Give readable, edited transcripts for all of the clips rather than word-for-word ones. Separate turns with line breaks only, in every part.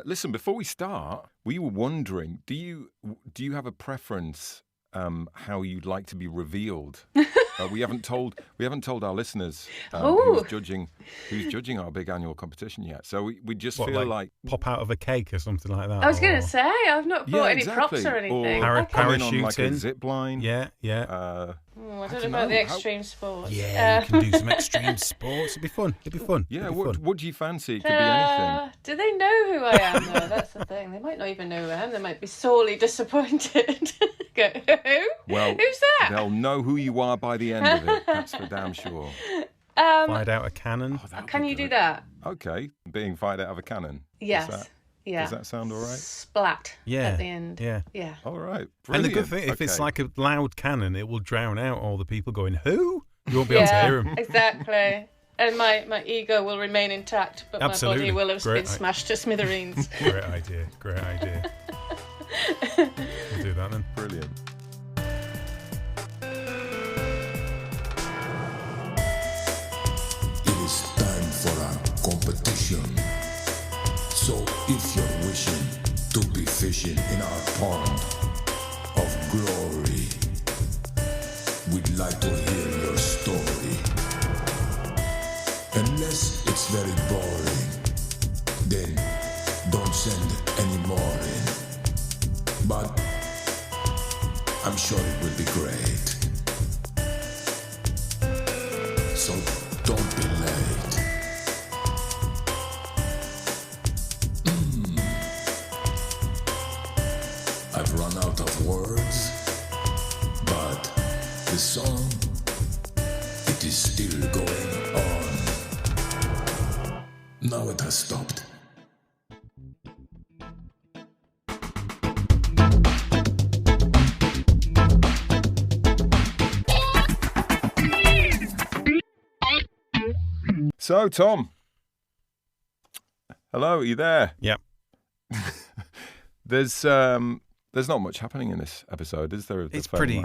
Listen, before we start, we were wondering, do you have a preference how you'd like to be revealed? We haven't told our listeners who's judging our big annual competition yet. So we just feel like
pop out of a cake or something like that.
I was going to say, I've not bought any props or anything.
Or
parachuting
on like a zip line.
Yeah.
I don't know about the extreme sports.
Yeah, you can do some extreme sports. It'd be fun.
Yeah, what do you fancy? It could be anything.
Do they know who I am, though? That's the thing. They might not even know who I am. They might be sorely disappointed. Go, who?
Well,
who's that?
They'll know who you are by the end of it. That's for damn sure.
Fired out a cannon.
Can you do that?
Okay, being fired out of a cannon.
Yes.
Does that sound all right?
Splat at the end.
Yeah.
All right. Brilliant.
And the good thing, if it's like a loud cannon, it will drown out all the people going, who? You won't be able to hear them.
Exactly. And my ego will remain intact, but
Absolutely.
my body will have been smashed to smithereens.
Great idea. We'll do that then.
Brilliant.
It is time for our competition. So if you're wishing to be fishing in our pond of glory, we'd like to hear your story. Unless it's very boring, then don't send any more in. But I'm sure it will be great. So don't be late. I've run out of words, but the song, it is still going on. Now it has stopped.
So, Tom. Hello, are you there?
Yep.
There's not much happening in this episode, is there?
It's pretty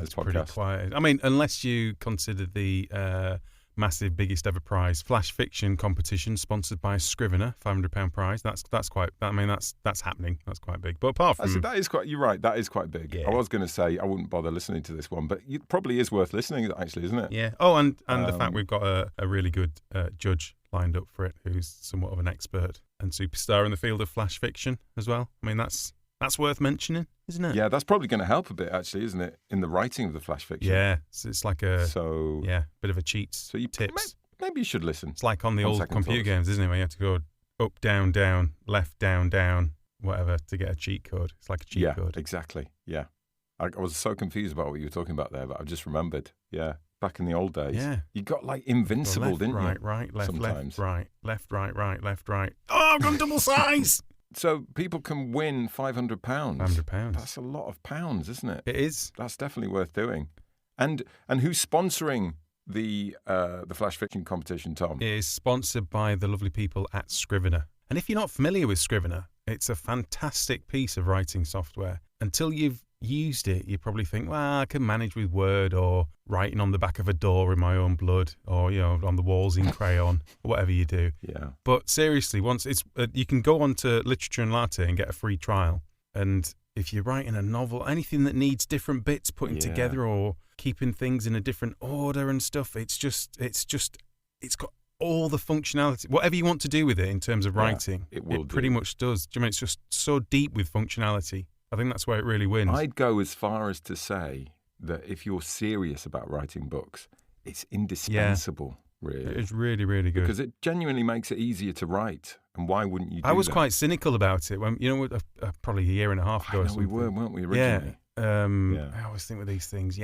quiet. I mean, unless you consider the massive biggest ever prize flash fiction competition sponsored by Scrivener, £500 prize. That's quite. I mean, that's happening. That's quite big. But apart from
that is quite. You're right. That is quite big. Yeah. I was going to say I wouldn't bother listening to this one, but it probably is worth listening. Actually, isn't it?
Yeah. Oh, and the fact we've got a really good judge lined up for it, who's somewhat of an expert and superstar in the field of flash fiction as well. I mean, that's worth mentioning, isn't it?
Yeah, that's probably going to help a bit, actually, isn't it, in the writing of the flash fiction?
Yeah, it's like a bit of a cheat.
So you
tips.
Maybe you should listen.
It's like on the old computer games, isn't it, where you have to go up, down, down, left, down, whatever to get a cheat code. It's like a cheat code.
Yeah, exactly. Yeah, I was so confused about what you were talking about there, but I've just remembered. Yeah, back in the old days, you got like invincible,
left,
didn't you?
Right, left,
sometimes.
left, right, left, right. Oh, I've gone double size.
So people can win £500.
£500.
That's a lot of pounds, isn't it?
It is.
That's definitely worth doing. And who's sponsoring the flash fiction competition, Tom?
It is sponsored by the lovely people at Scrivener. And if you're not familiar with Scrivener, it's a fantastic piece of writing software. Until you've used it, you probably think, well, I can manage with Word or writing on the back of a door in my own blood or, on the walls in crayon or whatever you do.
Yeah.
But seriously, once it's you can go on to Literature and Latte and get a free trial. And if you're writing a novel, anything that needs different bits putting together or keeping things in a different order and stuff, it's got all the functionality. Whatever you want to do with it in terms of writing, it pretty much does. Do you mean it's just so deep with functionality? I think that's where it really wins.
I'd go as far as to say that if you're serious about writing books, it's indispensable, really.
It's really, really good.
Because it genuinely makes it easier to write. And why wouldn't you do that?
I was quite cynical about it when, probably a year and a half ago.
We were, weren't we, originally?
Yeah. I always think with these things,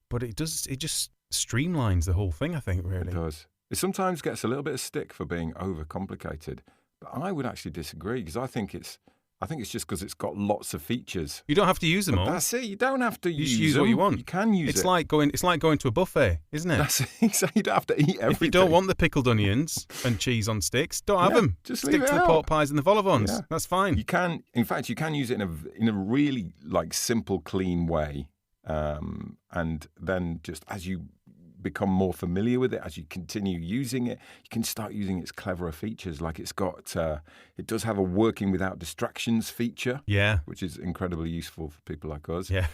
But it just streamlines the whole thing, I think, really.
It does. It sometimes gets a little bit of stick for being overcomplicated. But I would actually disagree because I think it's just because it's got lots of features.
You don't have to use them all.
That's it. You don't have to
use what you want.
You can use it.
It's like going to a buffet, isn't it?
That's exactly. You don't have to eat everything.
If you don't want the pickled onions and cheese on sticks, don't have them.
Just
stick to the pork pies and the vol au vents. Yeah. That's fine.
You can, in fact, use it in a really simple, clean way, and then just as you become more familiar with it, as you continue using it, you can start using its cleverer features. Like it does have a working without distractions feature, which is incredibly useful for people like us.
Yeah.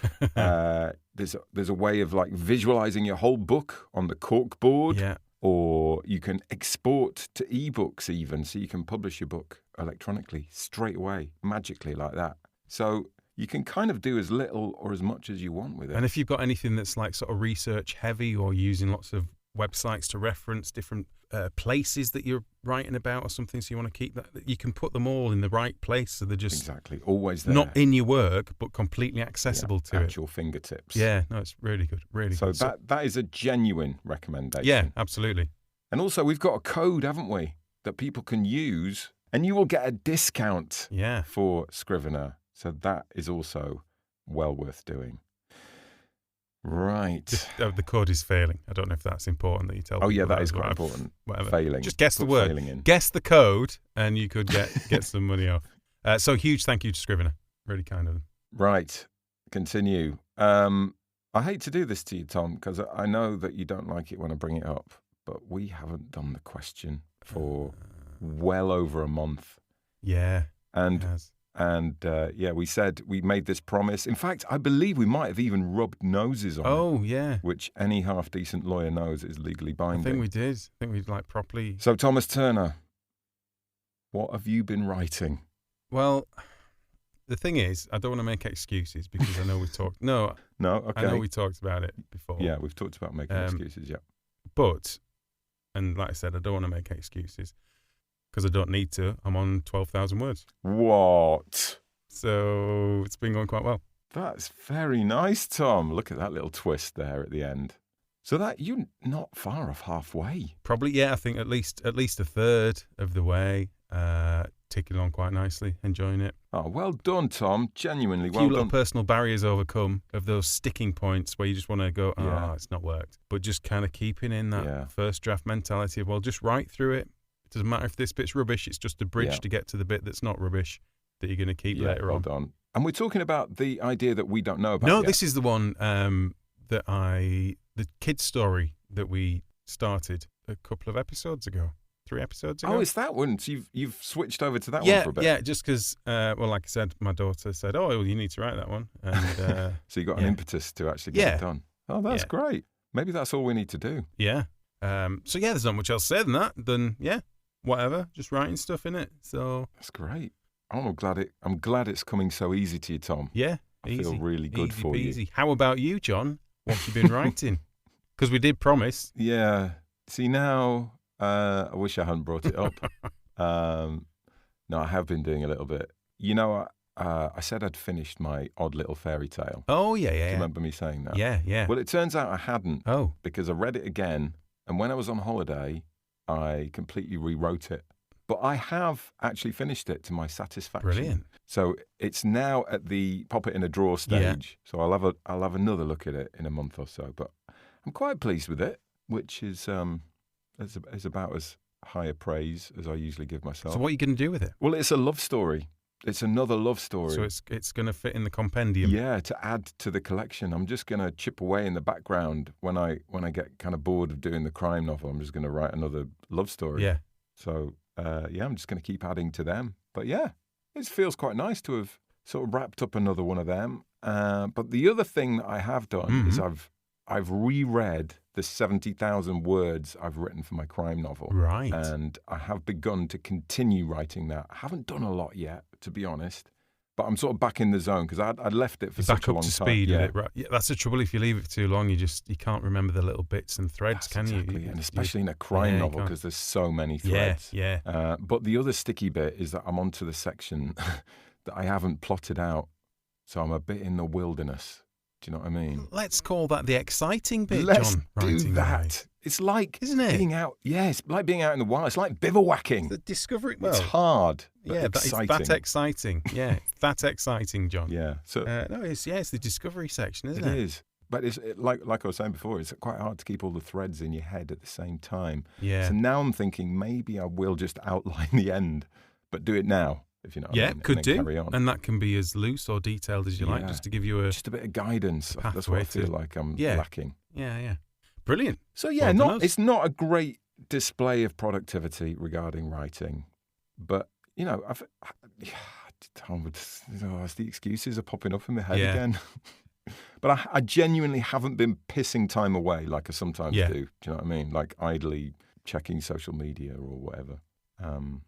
There's a way of like visualizing your whole book on the cork board.
Yeah.
Or you can export to ebooks even, so you can publish your book electronically straight away, magically like that. So you can kind of do as little or as much as you want with it.
And if you've got anything that's like sort of research heavy or using lots of websites to reference different places that you're writing about or something, so you want to keep that, you can put them all in the right place, so they're just
exactly always there,
not in your work but completely accessible to
at your fingertips.
Yeah, no, it's really good, really good.
So that is a genuine recommendation.
Yeah, absolutely.
And also we've got a code, haven't we, that people can use, and you will get a discount for Scrivener. So that is also well worth doing. Right.
The code is failing. I don't know if that's important that you tell people.
Oh, yeah, that is
quite
important.
Whatever.
Failing.
Just guess the word. Guess the code, and you could get some money off. So huge thank you to Scrivener. Really kind of them.
Right. Continue. I hate to do this to you, Tom, because I know that you don't like it when I bring it up, but we haven't done the question for well over a month.
Yeah.
And we said we made this promise. In fact, I believe we might have even rubbed noses on it.
Oh, yeah.
Which any half-decent lawyer knows is legally binding.
I think we did. I think we'd like properly...
So, Thomas Turner, what have you been writing?
Well, the thing is, I don't want to make excuses because I know we talked... No,
okay.
I know we talked about it before.
Yeah, we've talked about making excuses, yeah.
But, and like I said, I don't want to make excuses. Because I don't need to. I'm on 12,000 words.
What?
So it's been going quite well.
That's very nice, Tom. Look at that little twist there at the end. So that you're not far off halfway.
Probably, yeah. I think at least a third of the way. Ticking along quite nicely. Enjoying it.
Oh, well done, Tom. Genuinely well done.
A few little personal barriers overcome of those sticking points where you just want to go, it's not worked. But just kind of keeping in that first draft mentality of, well, just write through it. It doesn't matter if this bit's rubbish. It's just a bridge to get to the bit that's not rubbish that you're going to keep later on.
Well done. And we're talking about the idea that we don't know about.
No,
yet.
This is the one the kid's story that we started a couple of episodes ago. 3 episodes ago.
Oh, it's that one. So you've switched over to that one for a bit.
Yeah, just because, like I said, my daughter said, oh, well, you need to write that one. And,
so you got an impetus to actually get it done. Oh, that's great. Maybe that's all we need to do.
Yeah. There's not much else said than that. Then, whatever, just writing stuff in it. So
that's great. I'm glad it's coming so easy to you, Tom.
Yeah,
I feel really good for
peasy.
you.
How about you, John? What have you been writing? Because we did promise.
Yeah. See, now I wish I hadn't brought it up. No, I have been doing a little bit. You know, I said I'd finished my odd little fairy tale.
Oh, yeah.
Do you remember me saying that?
Yeah.
Well, it turns out I hadn't.
Oh.
Because I read it again, and when I was on holiday, I completely rewrote it. But I have actually finished it to my satisfaction.
Brilliant.
So it's now at the pop it in a drawer stage. So I'll have another look at it in a month or so. But I'm quite pleased with it, which is about as high a praise as I usually give myself.
So what are you going to do with it?
Well, it's a love story. It's another love story.
So it's going to fit in the compendium.
Yeah, to add to the collection. I'm just going to chip away in the background when I get kind of bored of doing the crime novel. I'm just going to write another love story.
Yeah.
So I'm just going to keep adding to them. But yeah, it feels quite nice to have sort of wrapped up another one of them. But the other thing that I have done is I've reread the 70,000 words I've written for my crime novel.
Right.
And I have begun to continue writing that. I haven't done a lot yet, to be honest. But I'm sort of back in the zone because I'd left it for such a long time.
Back up to speed with it, right? Yeah, that's the trouble. If you leave it for too long, you can't remember the little bits and threads, can you?
And especially in a crime novel because there's so many threads.
Yeah.
But the other sticky bit is that I'm onto the section that I haven't plotted out. So I'm a bit in the wilderness. Do you know what I mean?
Let's call that the exciting bit,
Let's
John.
do that. It's like
isn't it?
Being out. Yeah, it's like being out in the wild. It's like bivouacking.
The discovery. Well,
it's hard. But
exciting.
Exciting.
That exciting. Yeah, that exciting, John.
Yeah. So
it's the discovery section, isn't it?
It is. But it's like I was saying before, it's quite hard to keep all the threads in your head at the same time.
Yeah.
So now I'm thinking maybe I will just outline the end, but do it now. If you know what I mean,
could do.
Carry on.
And that can be as loose or detailed as you like, just to give you
just a bit of guidance. That's what I feel like I'm lacking.
Yeah. brilliant.
So yeah,
Well,
it's not a great display of productivity regarding writing, but as the excuses are popping up in my head again. But I genuinely haven't been pissing time away like I sometimes do. Do you know what I mean? Like idly checking social media or whatever.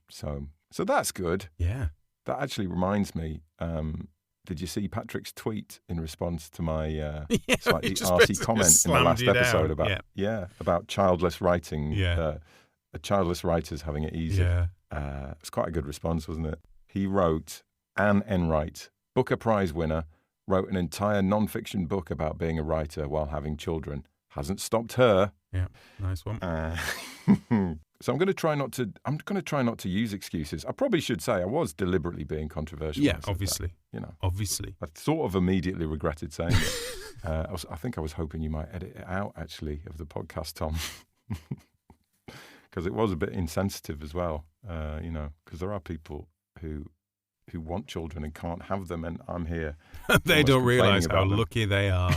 So that's good.
Yeah.
That actually reminds me. Did you see Patrick's tweet in response to my slightly arsey comment in the last episode about childless writing? Childless writers having it easy. Yeah. It's quite a good response, wasn't it? He wrote, Anne Enright, Booker Prize winner, wrote an entire non-fiction book about being a writer while having children. Hasn't stopped her.
Yeah, nice one.
So I'm going to try not to use excuses. I probably should say I was deliberately being controversial.
Yeah, obviously. Obviously.
I sort of immediately regretted saying it. I think I was hoping you might edit it out, actually, of the podcast, Tom. Because it was a bit insensitive as well, because there are people who want children and can't have them, and I'm here.
They don't realise how lucky they are.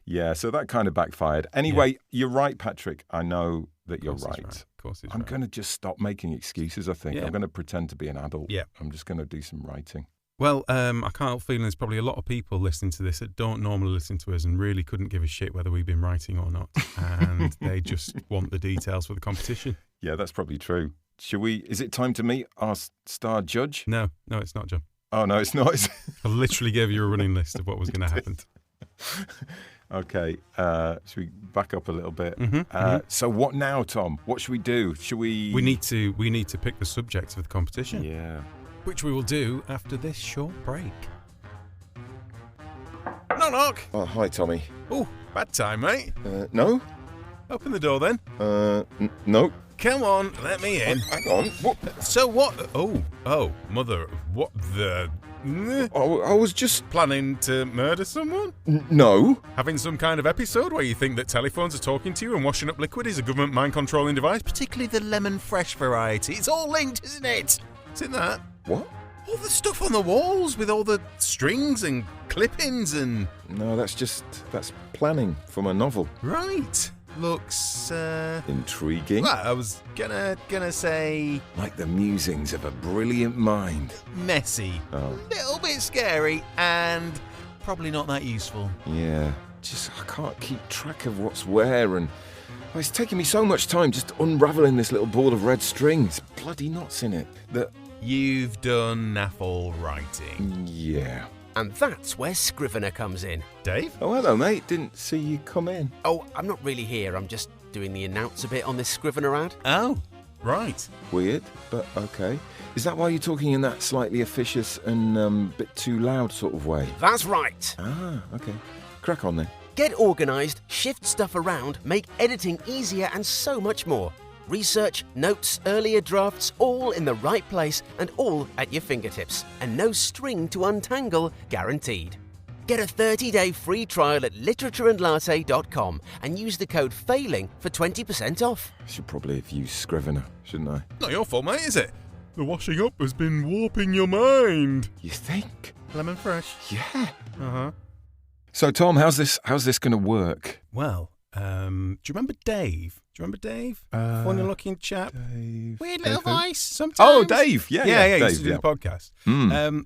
Yeah, so that kind of backfired. Anyway, you're right, Patrick. I know that you're right.
Of course he's
I'm going to just stop making excuses, I think.
Yeah.
I'm going to pretend to be an adult.
Yeah.
I'm just going to do some writing.
Well, I can't help feeling there's probably a lot of people listening to this that don't normally listen to us and really couldn't give a shit whether we've been writing or not. And they just want the details for the competition.
Yeah, that's probably true. Is it time to meet our star judge?
No, it's not, John.
Oh, no, it's not.
I literally gave you a running list of what was going to happen.
Okay, should we back up a little bit? So what now, Tom? What should we do? We
need to pick the subject of the competition.
Yeah.
Which we will do after this short break. Knock, knock.
Oh, hi, Tommy.
Oh, bad time, mate.
No?
Open the door then.
No.
Come on, let me in.
Hang on. What?
So what? Oh, mother. What the?
I was just
planning to murder someone?
No.
Having some kind of episode where you think that telephones are talking to you and washing up liquid is a government mind-controlling device, particularly the lemon fresh variety. It's all linked, isn't it? Isn't that?
What?
All the stuff on the walls with all the strings and clippings and...
No, that's planning for my novel.
Right. Looks,
intriguing.
Well, I was gonna say...
Like the musings of a brilliant mind.
Messy.
Oh.
A little bit scary and probably not that useful.
Yeah. I can't keep track of what's where and... it's taking me so much time just unravelling this little ball of red string. There's bloody knots in it.
You've done naffle writing.
Yeah.
And that's where Scrivener comes in.
Dave?
Oh, hello, mate. Didn't see you come in.
Oh, I'm not really here. I'm just doing the announce a bit on this Scrivener ad.
Oh, right.
Weird, but okay. Is that why you're talking in that slightly officious and bit too loud sort of way?
That's right.
Ah, okay. Crack on then.
Get organised, shift stuff around, make editing easier and so much more. Research, notes, earlier drafts, all in the right place and all at your fingertips. And no string to untangle, guaranteed. Get a 30-day free trial at literatureandlatte.com and use the code FAILING for 20% off.
I should probably have used Scrivener, shouldn't I?
Not your fault, mate, is it? The washing up has been warping your mind.
You think?
Lemon fresh.
Yeah.
Uh-huh.
So, Tom, how's this going to work?
Well, do you remember Dave? Funny-looking chap.
Dave.
Weird little voice sometimes.
Oh, Dave. Yeah,
he
Dave,
used to do the podcast.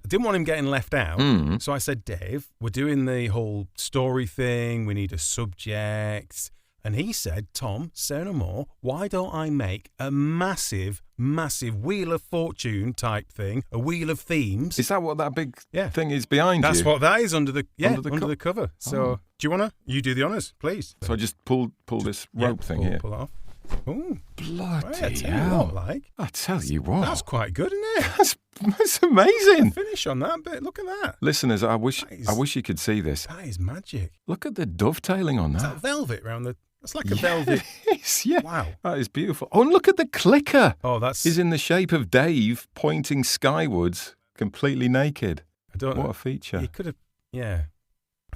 Didn't want him getting left out. So I said, Dave, we're doing the whole story thing. We need a subject. And he said, Tom, say no more. Why don't I make a massive Wheel of Fortune type thing, a Wheel of Themes?
Is that what that big thing is behind
That's
you?
what that is under the cover. So do you want to? You do the honours, please.
So I just pull this rope thing here.
Pull it off. Ooh.
Bloody hell. I tell you what.
That's quite good, isn't it?
That's amazing.
Finish on that bit. Look at that.
Listeners, I wish you could see this.
That is magic.
Look at the dovetailing on that.
Is that velvet around the... It's like a velvet.
Yes, yeah.
Wow.
That is beautiful. Oh, and look at the clicker.
Oh, that's...
Is in the shape of Dave pointing skywards, completely naked.
I don't know.
What a feature.
You could have... Yeah.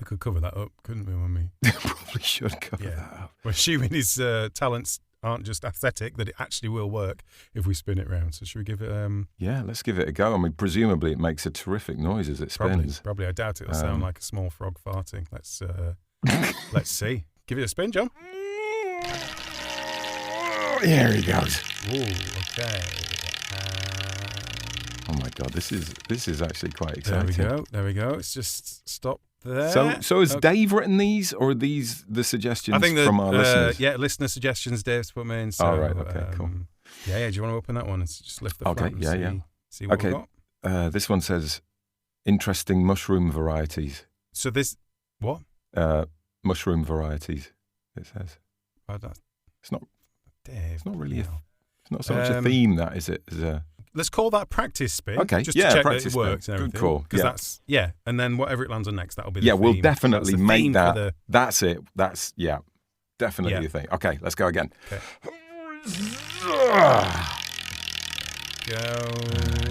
We could cover that up, couldn't we, when we...
Probably should cover that up.
We're assuming his talents aren't just aesthetic, that it actually will work if we spin it round. So should we give it...
Yeah, let's give it a go. I mean, presumably it makes a terrific noise as it spins.
Probably. I doubt it'll sound like a small frog farting. Let's Let's see. Give it a spin, John.
Here he goes.
Ooh, okay.
Oh my God, this is actually quite exciting.
There we go. It's just stop there.
So has Dave written these, or are these the suggestions from our listeners?
Yeah, listener suggestions Dave's put me in. So,
right, okay, cool.
Yeah, do you want to open that one and just lift the flap and see what we've got?
This one says, interesting mushroom varieties.
So this, what?
Mushroom varieties, it says. It's not,
Dave,
it's not really, it's not so much a theme, that, is it?
Let's call that practice spin.
Okay,
just to check that it works
spin.
and everything.
Good call.
Because that's, and then whatever it lands on next, that'll be the theme.
We'll definitely make that. That's it. That's, definitely the thing. Okay, let's go again.
Okay. Go.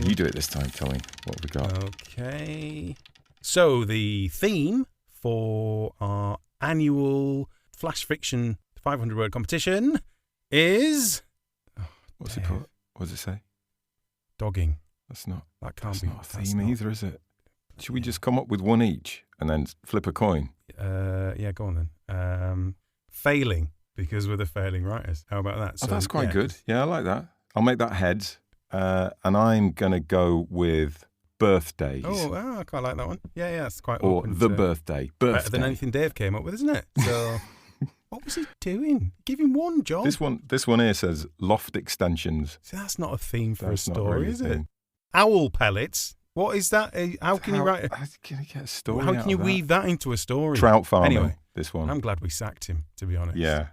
You do it this time, tell me what we got.
Okay. So the theme for our annual Flash Fiction 500-word competition is...
What's it called? What does it say?
Dogging.
That can't be a theme either, is it? Should we just come up with one each and then flip a coin?
Yeah, go on then. Failing, because we're the failing writers. How about that?
So, that's quite good. Yeah, I like that. I'll make that heads. And I'm going to go with birthdays.
Oh, I quite like that one. Yeah, it's quite
or
open.
Or the birthday.
Better than anything Dave came up with, isn't it? So, what was he doing? Give him one, John.
This one here says loft extensions.
See, that's not a theme for a story, really, is it? Owl pellets. What is that? How can you write?
How can you get a story?
How can you weave that into a story?
Trout farming.
Anyway,
this one.
I'm glad we sacked him, to be honest.
Yeah.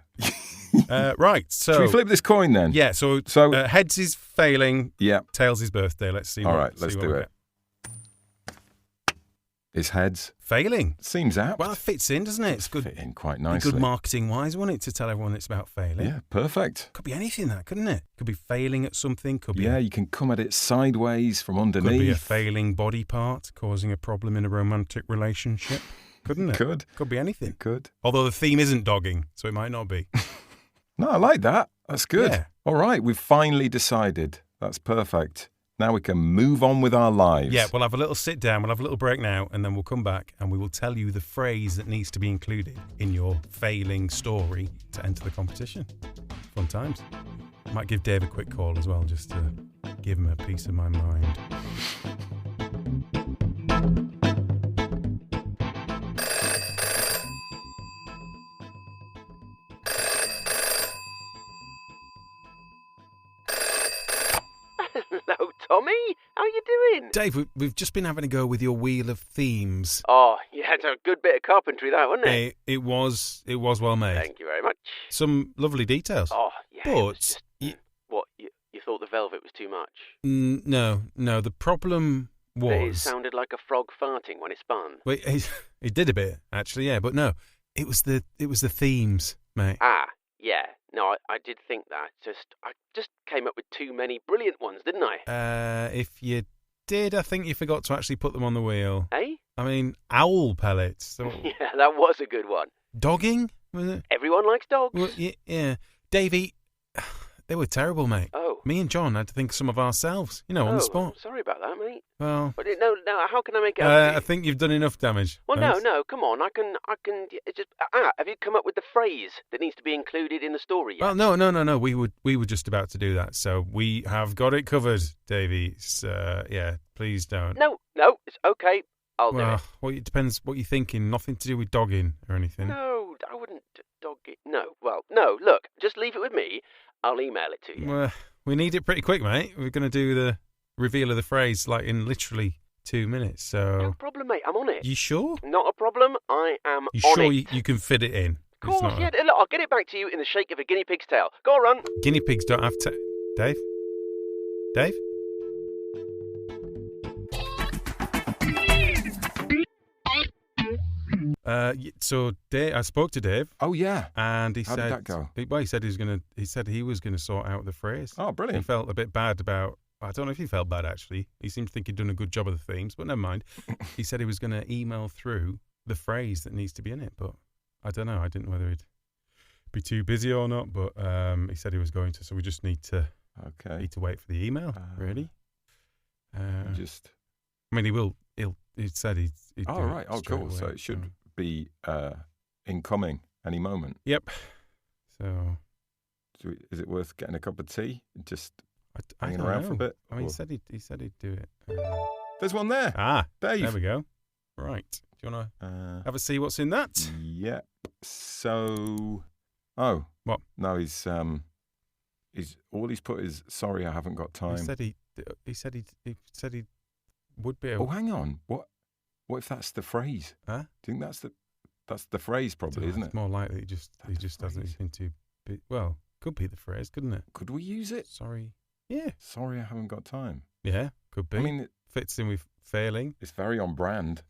Right. So
should we flip this coin then?
Yeah. So heads is failing.
Yeah.
Tails is birthday. Let's see.
All right. Let's do it. It's heads.
Failing.
Seems apt.
Well, it fits in, doesn't it? It's good.
Fit in quite nicely.
Good marketing-wise, wasn't it, to tell everyone it's about failing?
Yeah, perfect.
Could be anything, that, couldn't it? Could be failing at something. Could be
you can come at it sideways from underneath.
Could be a failing body part causing a problem in a romantic relationship, couldn't it? Could be anything.
It could.
Although the theme isn't dogging, so it might not be.
No, I like that. That's good.
Yeah.
All right, we've finally decided. That's perfect. Now we can move on with our lives.
Yeah, we'll have a little sit down, we'll have a little break now, and then we'll come back and we will tell you the phrase that needs to be included in your failing story to enter the competition. Fun times. Might give Dave a quick call as well, just to give him a piece of my mind.
Hello, Tommy. How are you doing?
Dave, we've just been having a go with your wheel of themes.
Oh, yeah, it's a good bit of carpentry, that, wasn't it?
It was well made.
Thank you very much.
Some lovely details.
Oh, yeah.
But
what, you thought the velvet was too much?
No. The problem was
it sounded like a frog farting when it spun.
Well, it did a bit actually, yeah. But no, it was the themes, mate.
Ah, yeah. No, I did think that. I just came up with too many brilliant ones, didn't I?
If you did, I think you forgot to actually put them on the wheel.
Eh?
I mean, owl pellets. So
yeah, that was a good one.
Dogging, was it?
Everyone likes dogs.
Well, yeah. Davey, they were terrible, mate.
Oh.
Me and John had to think of some of ourselves, on the spot.
Sorry about that, mate.
Well,
but no, how can I make it up?
I think you've done enough damage.
Well, no, come on. I can just. Have you come up with the phrase that needs to be included in the story yet?
Well, no. We were just about to do that, so we have got it covered, Davey. Yeah, please don't.
No, it's okay. I'll do it.
Well, it depends what you're thinking. Nothing to do with dogging or anything.
No, I wouldn't dog it. No. Look, just leave it with me. I'll email it to you.
Well, we need it pretty quick, mate. We're going to do the reveal of the phrase in literally 2 minutes. So
no problem, mate. I'm on it.
You sure?
Not a problem. I am
you
on
sure
it.
You can fit it in?
Of course, yeah. Look, I'll get it back to you in the shake of a guinea pig's tail. Go on, run.
Guinea pigs don't have Dave? So Dave, I spoke to Dave.
Oh yeah,
and he
How
said,
did that go?
Well, he said he was gonna sort out the phrase.
Oh, brilliant!
He felt a bit bad about. I don't know if he felt bad actually. He seemed to think he'd done a good job of the themes, but never mind. He said he was gonna email through the phrase that needs to be in it, but I don't know. I didn't know whether he'd be too busy or not, but he said he was going to. So we just need to wait for the email. Really?
I
mean, he will. He said he'd
oh
do
right.
it
Oh cool.
away,
So it should be incoming any moment.
Yep. So
Is it worth getting a cup of tea? Just
I
hanging
don't
around
know.
for a bit?
I mean, he said he'd do it.
There's one there. Dave.
There we go. Right. Do you want to have a see what's in that?
Yep. So,
what?
No, he's all he's put is sorry, I haven't got time.
He said he would be.
Hang on. What if that's the phrase?
Huh?
Do you think that's the phrase? Probably, isn't it?
It's more likely he just hasn't been too. Well, could be the phrase, couldn't it?
Could we use it?
Sorry. Yeah.
Sorry, I haven't got time.
Yeah, could be.
I mean,
it fits in with failing.
It's very on brand.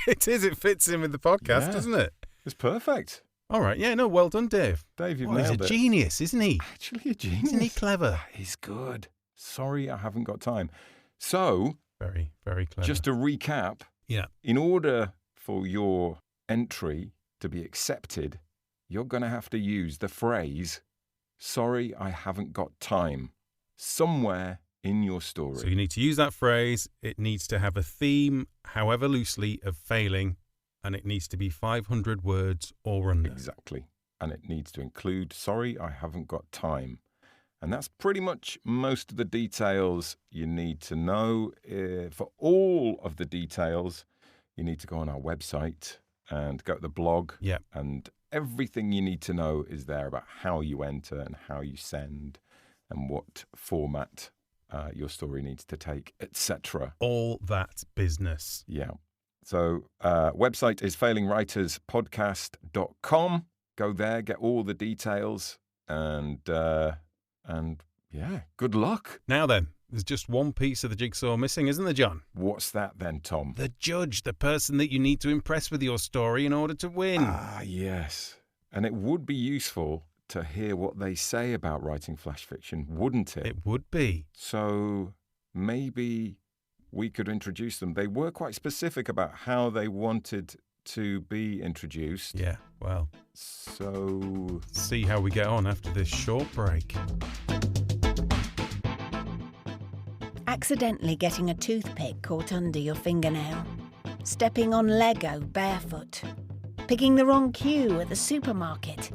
It is. It fits in with the podcast, doesn't it?
It's perfect.
All right. Yeah. No. Well done, Dave.
Dave, you've nailed it.
He's a genius, isn't he?
Actually, a genius.
Isn't he clever?
He's good. Sorry, I haven't got time. So,
very, very clever.
Just to recap.
Yeah.
In order for your entry to be accepted, you're going to have to use the phrase, sorry, I haven't got time, somewhere in your story.
So you need to use that phrase. It needs to have a theme, however loosely, of failing, and it needs to be 500 words or under.
Exactly. And it needs to include, sorry, I haven't got time. And that's pretty much most of the details you need to know. For all of the details, you need to go on our website and go to the blog.
Yeah.
And everything you need to know is there about how you enter and how you send and what format your story needs to take, etc.
All that business.
Yeah. So website is failingwriterspodcast.com. Go there, get all the details, and yeah, good luck.
Now then, there's just one piece of the jigsaw missing, isn't there, John?
What's that then, Tom?
The judge, the person that you need to impress with your story in order to win.
Ah, yes. And it would be useful to hear what they say about writing flash fiction, wouldn't it?
It would be.
So maybe we could introduce them. They were quite specific about how they wanted to be introduced.
Yeah, well.
So
see how we get on after this short break.
Accidentally getting a toothpick caught under your fingernail. Stepping on Lego barefoot. Picking the wrong queue at the supermarket.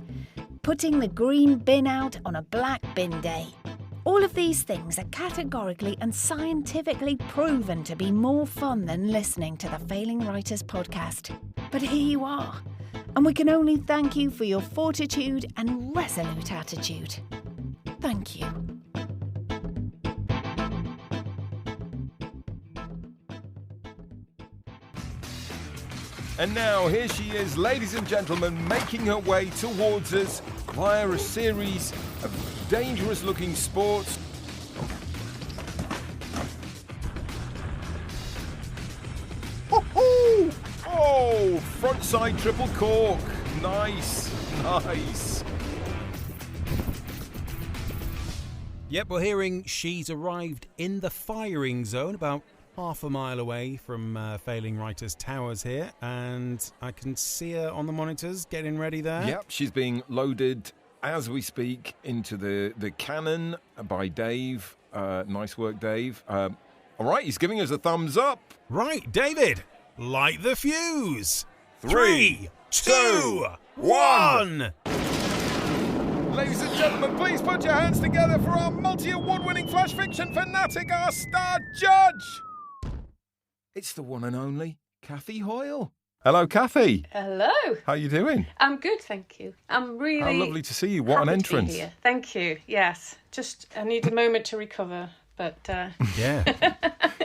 Putting the green bin out on a black bin day. All of these things are categorically and scientifically proven to be more fun than listening to the Failing Writers podcast. But here you are, and we can only thank you for your fortitude and resolute attitude. Thank you.
And now, here she is, ladies and gentlemen, making her way towards us via a series of dangerous-looking sports. Oh, frontside triple cork. Nice, nice.
Yep, we're hearing she's arrived in the firing zone, about half a mile away from Failing Writers Towers here, and I can see her on the monitors getting ready there.
Yep, she's being loaded as we speak into the cannon by Dave. Nice work, Dave. All right, he's giving us a thumbs up.
Right, David, light the fuse.
3, 2, 1.
1.
Ladies and gentlemen, please put your hands together for our multi-award-winning flash fiction fanatic, our star judge. It's the one and only Kathy Hoyle. Hello, Kathy.
Hello.
How you doing?
I'm good, thank you. I'm really
How lovely to see you. What an
happy to be
entrance.
here. Thank you. Yes. Just, I need a moment to recover, but...
Yeah.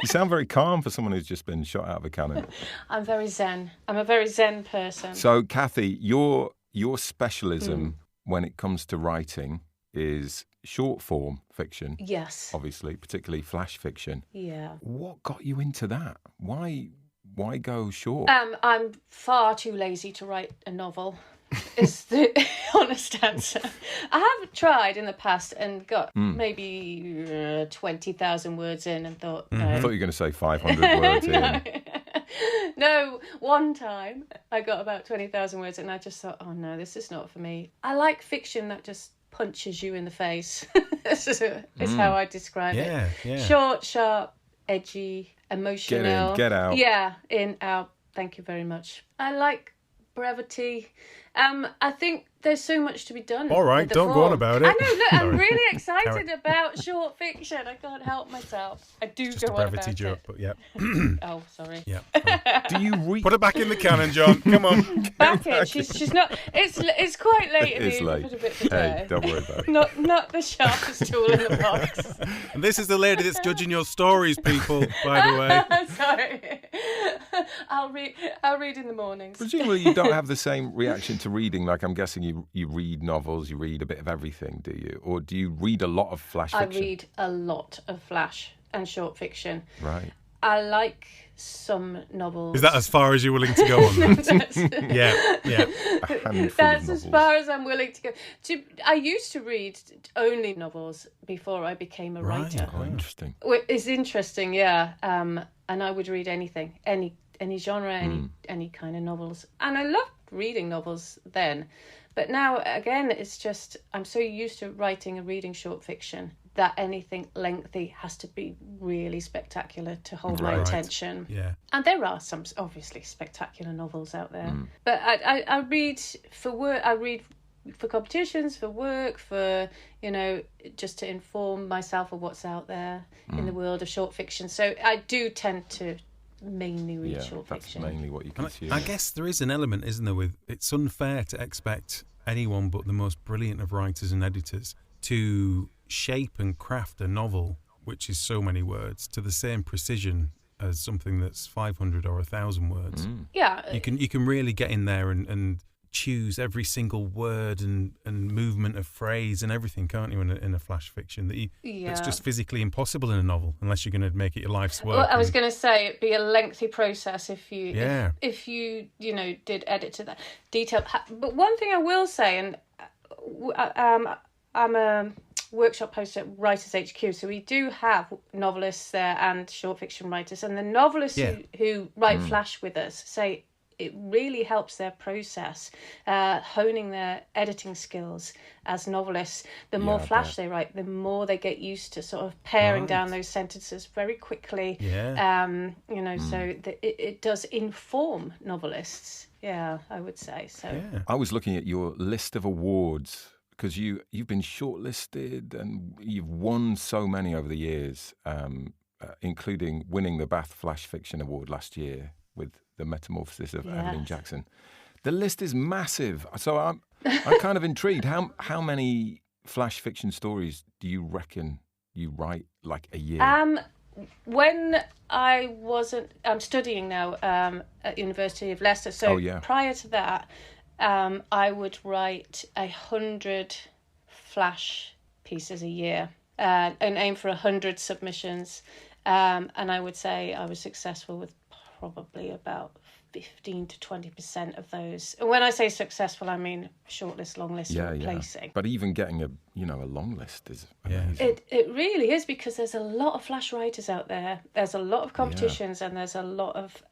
You sound very calm for someone who's just been shot out of a cannon.
I'm very zen. I'm a very zen person.
So, Kathy, your specialism when it comes to writing is short form fiction.
Yes.
Obviously, particularly flash fiction.
Yeah.
What got you into that? Why go short?
I'm far too lazy to write a novel, is the honest answer. I have tried in the past and got maybe 20,000 words in and thought, no.
I thought you were going to say 500 words in.
No, one time I got about 20,000 words and I just thought, oh no, this is not for me. I like fiction that just punches you in the face. This is how I describe it.
Yeah.
Short, sharp, edgy, emotional.
Get in, get out.
Yeah, in, out. Thank you very much. I like brevity I think there's so much to be done.
All right,
with the
don't go
form.
on about it.
I know, look, I'm
Sorry.
really excited about short fiction. I can't help myself. I do
Just
go
a
on
brevity
about
joke,
it.
but yeah.
Oh, sorry.
Yeah.
Do you read?
Put it back in the cannon, John. Come on.
Back in. She's not. It's quite late in the
It's late.
for a bit of
Hey, don't worry about it.
Not the sharpest tool in the box.
And this is the lady that's judging your stories, people, by the way.
Sorry. I'll read in the mornings.
Presumably you don't have the same reaction to reading. Like, I'm guessing you read novels, you read a bit of everything, do you? Or do you read a lot of flash
I
fiction?
read a lot of flash and short fiction.
Right.
I like some novels.
Is that as far as you're willing to go on that? Yeah.
A handful
That's
of
as
novels.
far as I'm willing to go. I used to read only novels before I became a writer.
Oh, interesting.
It's interesting, yeah. And I would read anything, any genre, any kind of novels. And I loved reading novels then. But now, again, it's just, I'm so used to writing and reading short fiction that anything lengthy has to be really spectacular to hold my
Right.
attention.
Yeah.
And there are some obviously spectacular novels out there. But I read for work, I read for competitions, for work, for, just to inform myself of what's out there in the world of short fiction. So I do tend to mainly read short
that's
fiction.
mainly what you consume.
I guess there is an element, isn't there, with it's unfair to expect anyone but the most brilliant of writers and editors to shape and craft a novel, which is so many words, to the same precision as something that's 500 or 1,000 words.
Yeah.
You can really get in there and choose every single word and movement of phrase and everything, can't you, in a flash fiction that's just physically impossible in a novel unless you're going to make it your life's work.
Well, I was going to say it'd be a lengthy process if you if you did edit to that detail. But one thing I will say, and I'm a workshop host at Writers HQ, so we do have novelists there and short fiction writers, and the novelists who write flash with us say it really helps their process, honing their editing skills as novelists. The more flash they write, the more they get used to sort of paring down those sentences very quickly. So it does inform novelists. Yeah, I would say so.
Yeah.
I was looking at your list of awards because you've been shortlisted and you've won so many over the years, including winning the Bath Flash Fiction Award last year with The Metamorphosis of Evelyn Jackson. The list is massive. So I'm kind of intrigued. How many flash fiction stories do you reckon you write like a year?
When I'm studying now at University of Leicester. So prior to that, I would write 100 flash pieces a year and aim for 100 submissions. And I would say I was successful with probably about 15 to 20% of those. And when I say successful, I mean shortlist, long list, placing.
But even getting a long list is amazing.
It really is, because there's a lot of flash writers out there. There's a lot of competitions and there's a lot of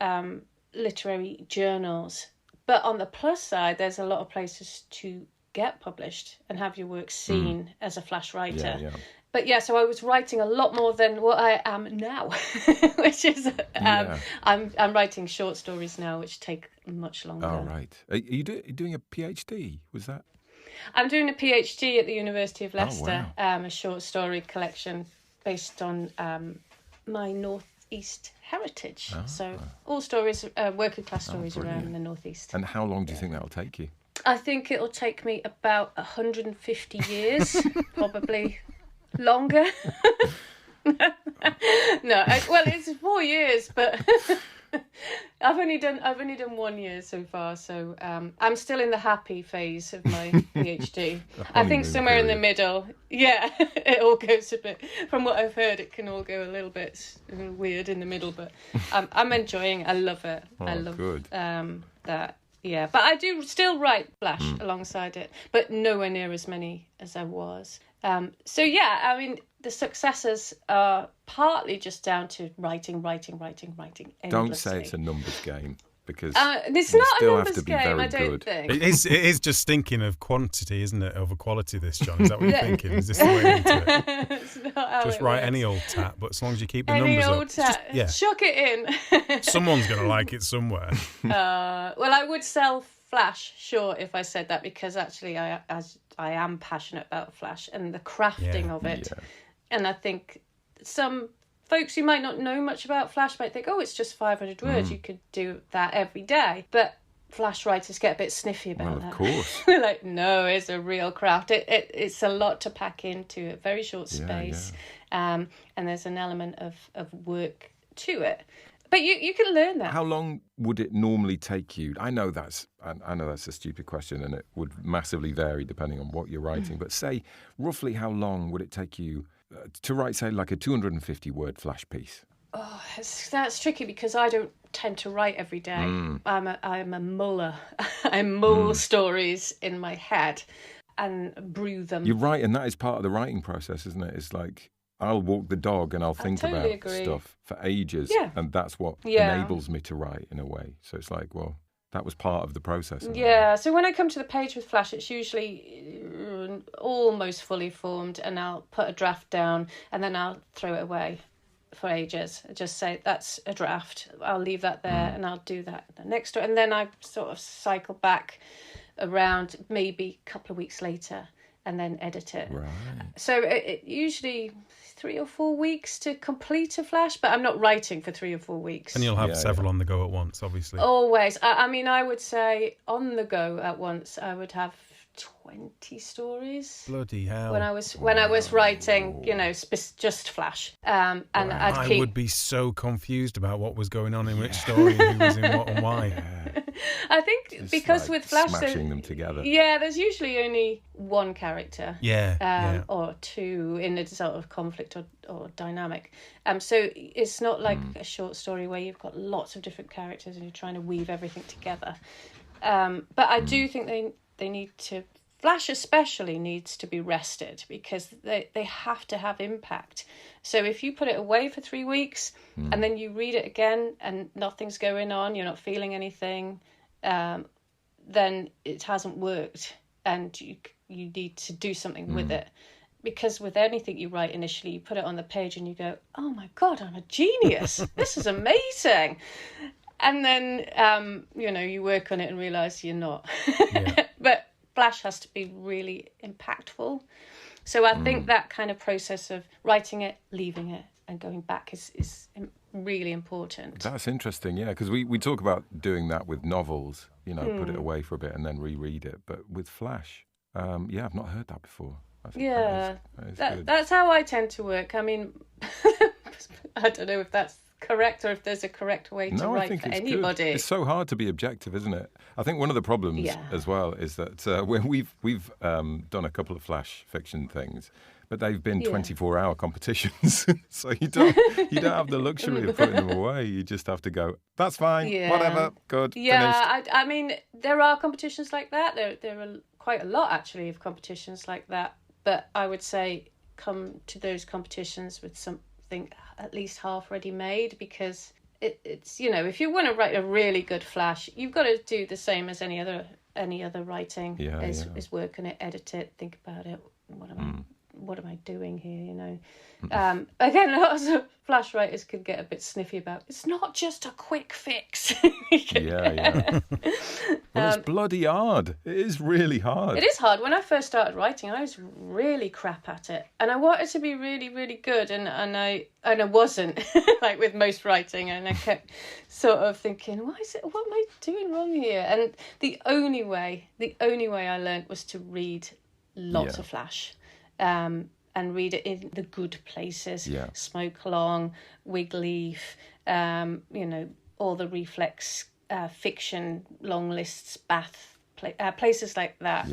literary journals. But on the plus side, there's a lot of places to get published and have your work seen as a flash writer. But so I was writing a lot more than what I am now, which is I'm writing short stories now, which take much longer.
Oh, right. Are you doing a PhD? Was that?
I'm doing a PhD at the University of Leicester,
wow.
a short story collection based on my Northeast heritage. So all stories, working class stories around the Northeast.
And how long do you think that'll take you?
I think it'll take me about 150 years, probably longer. It's 4 years, but I've only done 1 year so far, so I'm still in the happy phase of my PhD. I think somewhere in the middle. Yeah, it all goes a bit. From what I've heard, it can all go a little bit weird in the middle, but I'm enjoying it. I love it. I love that. Yeah, but I do still write flash alongside it, but nowhere near as many as I was. The successes are partly just down to writing.
Don't say it's a numbers game, because
it's
you
not
still
a
have
numbers
to be
game,
very
I don't
good.
think.
It is just stinking of quantity, isn't it, over quality, this, John? Is that what you're thinking? Is this the way into it?
It's not how
Just
it
write
works.
any old tat, but as long as you keep the
Any
numbers
old
up. It's just-
tat. Chuck it in.
Someone's going to like it somewhere.
I would sell Flash short if I said that, because actually I am passionate about Flash and the crafting of it. Yeah. And I think some folks who might not know much about Flash might think, oh, it's just 500 words. You could do that every day. But Flash writers get a bit sniffy about that.
Of course.
They're like, no, it's a real craft. It's a lot to pack into a very short space. Yeah. And there's an element of work to it. But you can learn that.
How long would it normally take you? I know that's a stupid question, and it would massively vary depending on what you're writing. But say, roughly how long would it take you to write, say, like a 250-word Flash piece?
Oh, that's tricky because I don't tend to write every day. I'm a muller. I mull stories in my head and brew them.
You're right, and that is part of the writing process, isn't it? It's like, I'll walk the dog and I'll think about stuff for ages, and that's what enables me to write in a way. So it's like, well, that was part of the process.
Yeah, so when I come to the page with Flash, it's usually almost fully formed, and I'll put a draft down and then I'll throw it away for ages. I just say, that's a draft. I'll leave that there and I'll do that next door. And then I sort of cycle back around maybe a couple of weeks later and then edit it.
Right.
So it usually 3 or 4 weeks to complete a Flash, but I'm not writing for 3 or 4 weeks.
And you'll have several on the go at once, obviously.
Always. I mean, I would say on the go at once, I would have 20 stories.
Bloody hell.
When I was writing, just Flash. And
I would be so confused about what was going on in which story and who was in what and why.
I think it's because
like
with Flash,
smashing them together.
Yeah, there's usually only one character.
Yeah.
Or two in a sort of conflict or dynamic. So it's not like a short story where you've got lots of different characters and you're trying to weave everything together. But I do think they need to, Flash especially needs to be rested because they have to have impact. So if you put it away for 3 weeks and then you read it again and nothing's going on, you're not feeling anything, then it hasn't worked and you need to do something with it. Because with anything you write initially, you put it on the page and you go, oh my God, I'm a genius. This is amazing. And then, you work on it and realise you're not. But Flash has to be really impactful. So I think that kind of process of writing it, leaving it, and going back is really important.
That's interesting, yeah, because we talk about doing that with novels, put it away for a bit and then reread it. But with Flash, I've not heard that before. I think
that's how I tend to work. I mean, I don't know if that's correct or if there's a correct way to write for anybody.
Good. It's so hard to be objective, isn't it? I think one of the problems as well is that when we've done a couple of Flash fiction things, but they've been 24-hour competitions, so you don't have the luxury of putting them away. You just have to go, that's fine, whatever, good, finished.
I mean, there are competitions like that. There are quite a lot actually of competitions like that. But I would say come to those competitions with something at least half ready made, because it's if you want to write a really good Flash, you've got to do the same as any other writing. Is work on it, edit it, think about it. What am I doing here? Again, lots of Flash writers could get a bit sniffy about. It's not just a quick fix.
Well, it's bloody hard. It is really hard.
It is hard. When I first started writing, I was really crap at it, and I wanted to be really, really good, and I wasn't, like with most writing, and I kept sort of thinking, what am I doing wrong here? And the only way I learned was to read lots of Flash. And read it in the good places. Smoke Along, Wigleaf, all the reflex fiction long lists, Bath, places like that.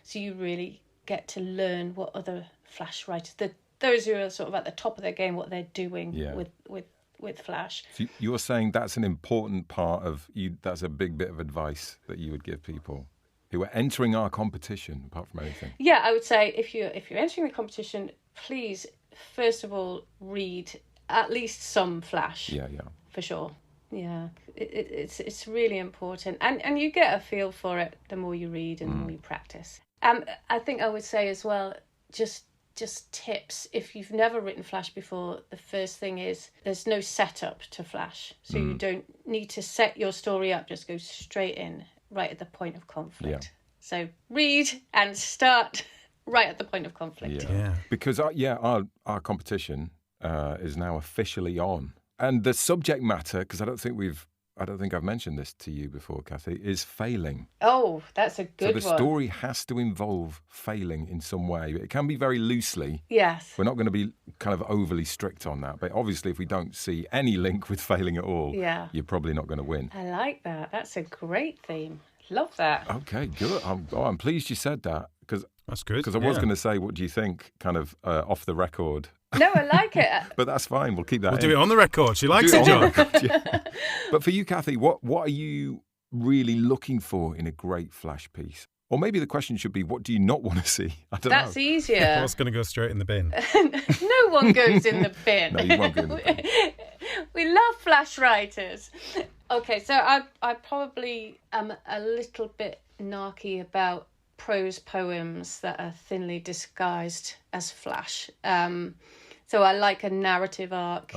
So you really get to learn what other Flash writers, those who are sort of at the top of their game, what they're doing with Flash.
So you're saying that's an important part of you. That's a big bit of advice that you would give people who are entering our competition, apart from anything.
Yeah, I would say if you're entering the competition, please, first of all, read at least some Flash. For sure. Yeah, it's really important. And you get a feel for it the more you read and the more you practice. I think I would say as well, just tips. If you've never written Flash before, the first thing is there's no setup to Flash. So you don't need to set your story up, just go straight in. right at the point of conflict.
Yeah.
So read and start right at the point of conflict.
Yeah.
Because our competition is now officially on, and the subject matter, because I don't think I've mentioned this to you before, Kathy, is failing.
Oh, that's a good one.
So the story has to involve failing in some way. It can be very loosely.
Yes.
We're not going to be kind of overly strict on that. But obviously, if we don't see any link with failing at all, you're probably not going to win.
I like that. That's a great theme. Love that.
Okay, good. I'm pleased you said that.
That's good.
Because I was going to say, what do you think, kind of off the record?
No, I like it.
But that's fine. We'll keep that
We'll
in.
do it on the record. She likes it, John.
But for you, Kathy, what are you really looking for in a great flash piece? Or maybe the question should be, what do you not want to see? I don't know.
That's easier.
What's going to go straight in the bin?
No one goes in the bin.
No, you won't go in the bin.
We love flash writers. Okay, so I probably am a little bit narky about prose poems that are thinly disguised as flash. So I like a narrative arc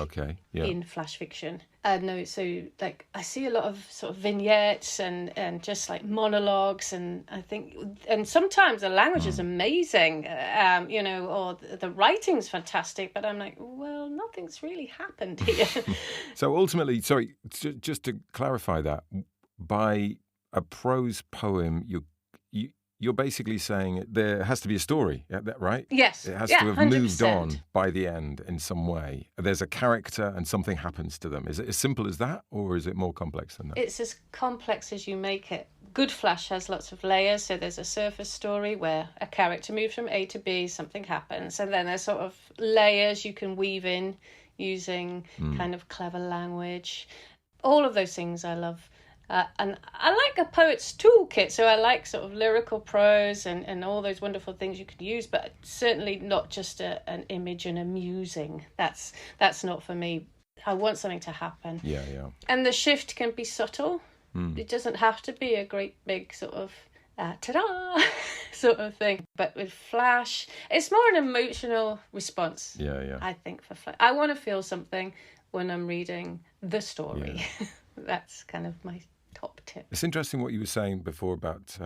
in flash fiction. No, so like I see a lot of sort of vignettes and just like monologues, and I think, and sometimes the language is amazing, or the writing's fantastic, but I'm like, well, nothing's really happened here.
So ultimately, sorry, just to clarify that, by a prose poem, you're basically saying there has to be a story, right?
Yes.
It has to have
100%.
moved on by the end in some way. There's a character and something happens to them. Is it as simple as that, or is it more complex than that?
It's as complex as you make it. Good flash has lots of layers. So there's a surface story where a character moves from A to B, something happens. And then there's sort of layers you can weave in using kind of clever language. All of those things I love. And I like a poet's toolkit, so I like sort of lyrical prose and all those wonderful things you could use, but certainly not just an image and a musing. That's not for me. I want something to happen.
Yeah.
And the shift can be subtle. It doesn't have to be a great big sort of ta-da sort of thing. But with flash, it's more an emotional response.
Yeah.
I think for flash, I want to feel something when I'm reading the story. Yeah. That's kind of my top tip.
It's interesting what you were saying before about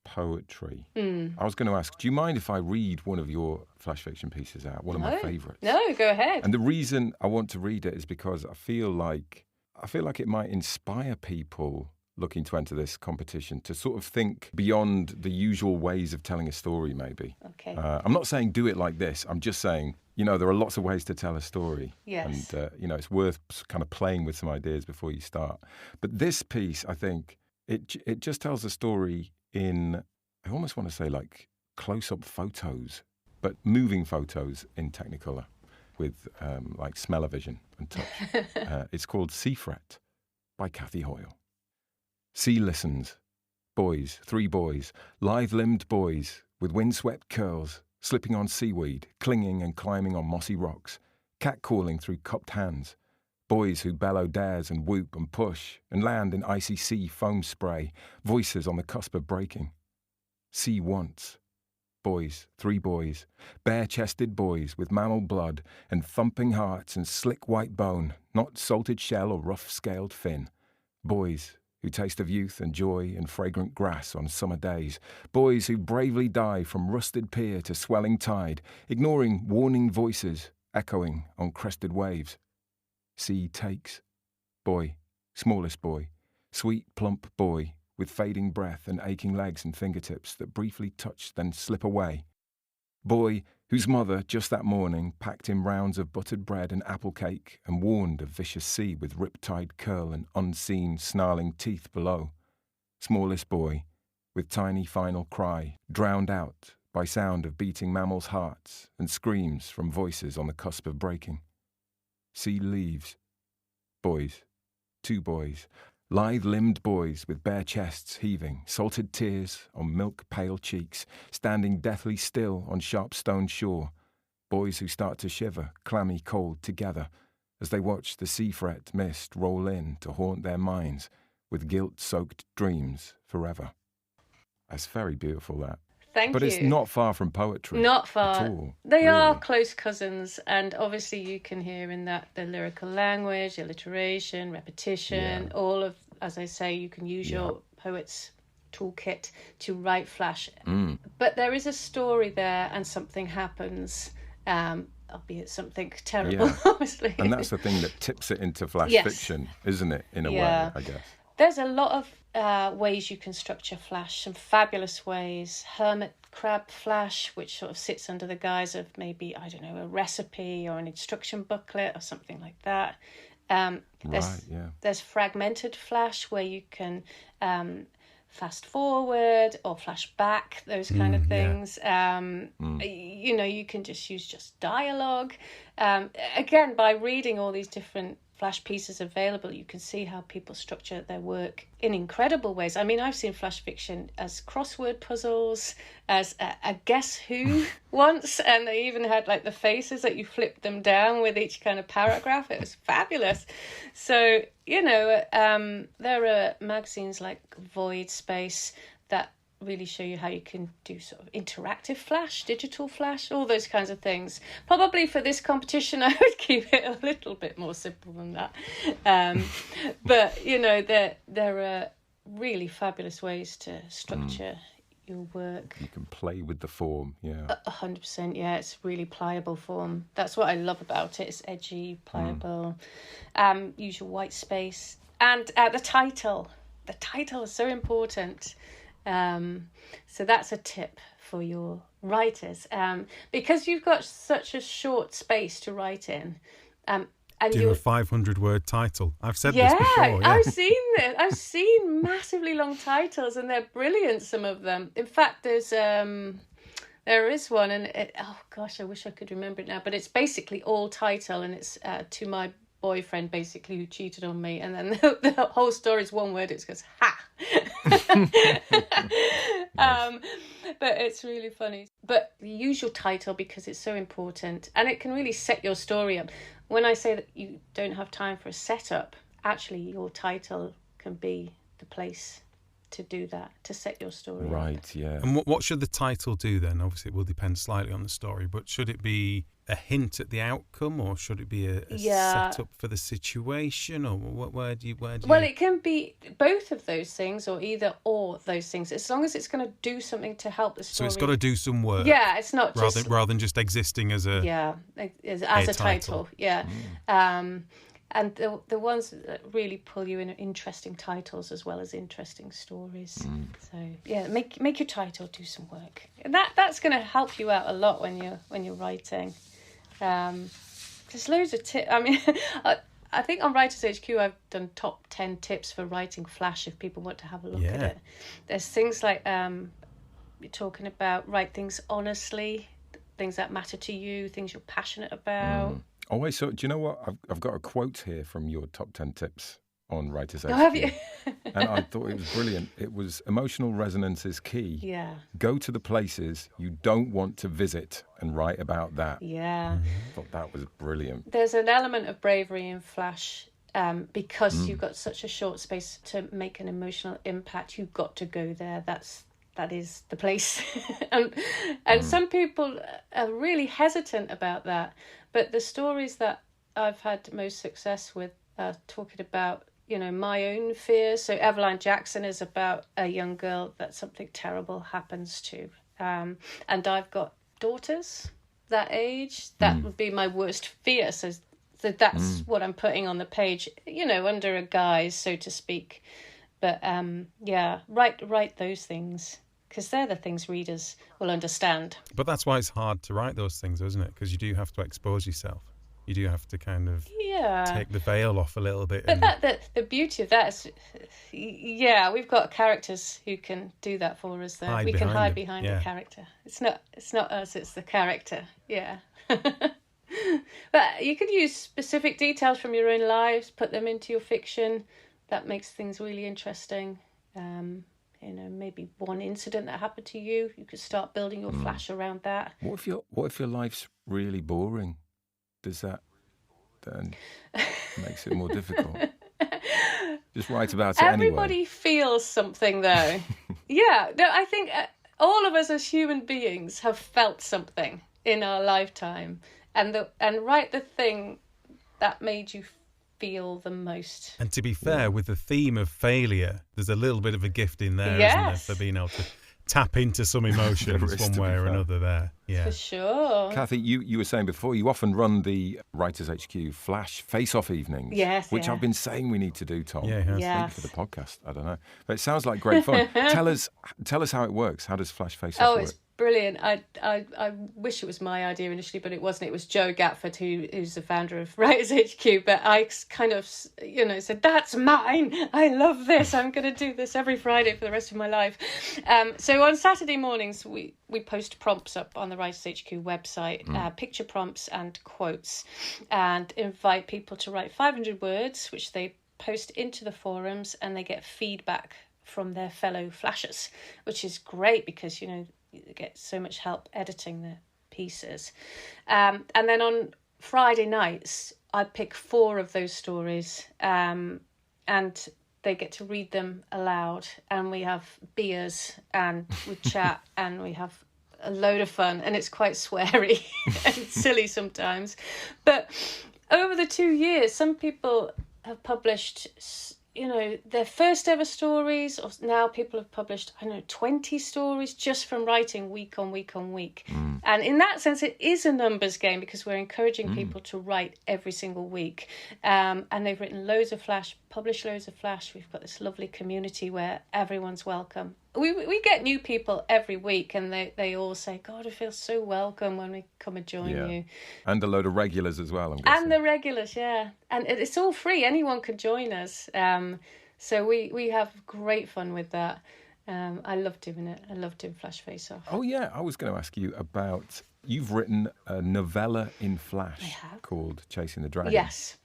poetry. I was going to ask, do you mind if I read one of your flash fiction pieces out? One of my favourites.
No, go ahead.
And the reason I want to read it is because I feel like it might inspire people looking to enter this competition to sort of think beyond the usual ways of telling a story, maybe.
Okay.
I'm not saying do it like this. I'm just saying, there are lots of ways to tell a story.
Yes.
And, it's worth kind of playing with some ideas before you start. But this piece, I think, it just tells a story in, I almost want to say like close-up photos, but moving photos in Technicolor with like smell-o-vision and touch. It's called Sea Fret by Kathy Hoyle. Sea listens. Boys, 3 boys, lithe-limbed boys with windswept curls, slipping on seaweed, clinging and climbing on mossy rocks, cat-calling through cupped hands. Boys who bellow dares and whoop and push and land in icy sea foam spray, voices on the cusp of breaking. Sea wants. Boys, 3 boys, bare-chested boys with mammal blood and thumping hearts and slick white bone, not salted shell or rough-scaled fin. Boys who taste of youth and joy and fragrant grass on summer days. Boys who bravely dive from rusted pier to swelling tide, ignoring warning voices echoing on crested waves. Sea takes. Boy, smallest boy, sweet plump boy, with fading breath and aching legs and fingertips that briefly touch then slip away. Boy whose mother just that morning packed him rounds of buttered bread and apple cake and warned of vicious sea with riptide curl and unseen snarling teeth below. Smallest boy, with tiny final cry, drowned out by sound of beating mammals' hearts and screams from voices on the cusp of breaking. Sea leaves. Boys, 2 boys, lithe-limbed boys with bare chests heaving, salted tears on milk-pale cheeks, standing deathly still on sharp stone shore. Boys who start to shiver, clammy cold together, as they watch the sea fret mist roll in to haunt their minds with guilt-soaked dreams forever. That's very beautiful, that.
Thank you.
But it's not far from poetry.
Not far.
At all.
They are
really.
close cousins, and obviously you can hear in that the lyrical language, alliteration, repetition, all of, as I say, you can use your poet's toolkit to write Flash. But there is a story there and something happens, albeit something terrible, obviously.
And that's the thing that tips it into Flash fiction, isn't it, in a way, I guess.
There's a lot of ways you can structure Flash, some fabulous ways. Hermit crab Flash, which sort of sits under the guise of maybe, I don't know, a recipe or an instruction booklet or something like that. There's fragmented Flash, where you can fast forward or flash back, those kind of things. You know, you can just use dialogue. Again, by reading all these different Flash pieces available, you can see how people structure their work in incredible ways. I mean, I've seen Flash fiction as crossword puzzles, as a guess who once, and they even had like the faces that you flipped them down with each kind of paragraph. It was fabulous. So, you know, there are magazines like Void Space that really show you how you can do sort of interactive Flash, digital Flash, all those kinds of things. Probably for this competition, I would keep it a little bit more simple than that. But, you know, there are really fabulous ways to structure your work.
You can play with the form,
100%, yeah. It's really pliable form. That's what I love about it. It's edgy, pliable. Use your white space. And the title. The title is so important. So that's a tip for your writers, because you've got such a short space to write in. And
do a 500-word title. I've said this before. Yeah,
I've seen it. I've seen massively long titles, and they're brilliant. Some of them. In fact, there is one, and oh gosh, I wish I could remember it now. But it's basically all title, and it's to my boyfriend, basically, who cheated on me, and then the whole story is one word. It goes ha. But it's really funny. But use your title because it's so important, and it can really set your story up. When I say that you don't have time for a setup, actually your title can be the place to do that, to set your story up.
Right, yeah.
And what should the title do then? Obviously, it will depend slightly on the story, but should it be a hint at the outcome, or should it be a setup for the situation, or where do you?
Well, it can be both of those things, or either or those things, as long as it's going to do something to help the story.
So it's got to do some work.
Yeah, it's not
rather than just existing as a
as a title. Yeah. And the ones that really pull you in are interesting titles as well as interesting stories. So yeah, make your title do some work. And that's going to help you out a lot when you're writing. There's loads of tips. I mean, I think on Writers HQ I've done top 10 tips for writing Flash if people want to have a look at it. There's things like you're talking about write things honestly, things that matter to you, things you're passionate about.
Oh, so do you know what? I've got a quote here from your top 10 tips on Writers HQ.
Oh, have you?
And I thought it was brilliant. It was emotional resonance is key.
Yeah.
Go to the places you don't want to visit and write about that.
Yeah.
I thought that was brilliant.
There's an element of bravery in Flash because you've got such a short space to make an emotional impact. You've got to go there. That is the place. and some people are really hesitant about that. But the stories that I've had most success with are talking about, you know, my own fears. So Eveline Jackson is about a young girl that something terrible happens to. And I've got daughters that age. That would be my worst fear. So that's what I'm putting on the page, you know, under a guise, so to speak. But write those things, because they're the things readers will understand.
But that's why it's hard to write those things, isn't it? Because you do have to expose yourself. You do have to kind of take the veil off a little bit.
But the beauty of that is, we've got characters who can do that for us. Though we can hide behind the character. It's not us. It's the character. Yeah. But you could use specific details from your own lives, put them into your fiction. That makes things really interesting. You know, maybe one incident that happened to you. You could start building your Flash around that.
What if your life's really boring? Does that then makes it more difficult? Just write about it
Everybody feels something, though. Yeah, no, I think all of us as human beings have felt something in our lifetime, and write the thing that made you feel the most.
And to be fair, with the theme of failure, there's a little bit of a gift in there, isn't there, for being able to tap into some emotions one way or another there. Yeah.
For sure.
Kathy, you were saying before, you often run the Writers HQ Flash face-off evenings.
Yes,
which I've been saying we need to do, Tom.
Yeah,
yes.
For the podcast. I don't know. But it sounds like great fun. Tell us how it works. How does Flash face-off work?
It's brilliant. I wish it was my idea initially, but it wasn't. It was Joe Gatford, who's the founder of Writers HQ. But I kind of, said, that's mine. I love this. I'm going to do this every Friday for the rest of my life. So on Saturday mornings, we post prompts up on the Writers HQ website, picture prompts and quotes, and invite people to write 500 words, which they post into the forums, and they get feedback from their fellow flashers, which is great because, you get so much help editing the pieces. And then on Friday nights, I pick 4 of those stories, and they get to read them aloud, and we have beers and we chat and we have a load of fun, and it's quite sweary and silly sometimes. But over the 2 years, some people have published their first ever stories, or now people have published 20 stories just from writing week on week on week. And in that sense, it is a numbers game, because we're encouraging people to write every single week, and they've written loads of Flash, published loads of Flash. We've got this lovely community where everyone's welcome. We get new people every week, and they all say, God, I feel so welcome when we come and join you.
And a load of regulars as well, I'm guessing.
And the regulars, yeah. And it's all free. Anyone can join us. So we have great fun with that. I love doing it. I love doing Flash Face Off.
Oh, yeah. I was going to ask you about... You've written a novella in Flash called Chasing the Dragon.
Yes.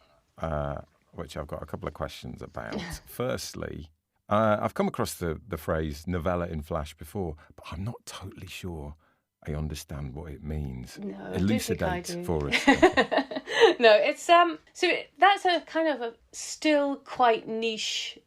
Which I've got a couple of questions about. Firstly... I've come across the phrase novella in Flash before, but I'm not totally sure I understand what it means.
No,
Elucidate for us.
No, it's so that's a kind of a still quite niche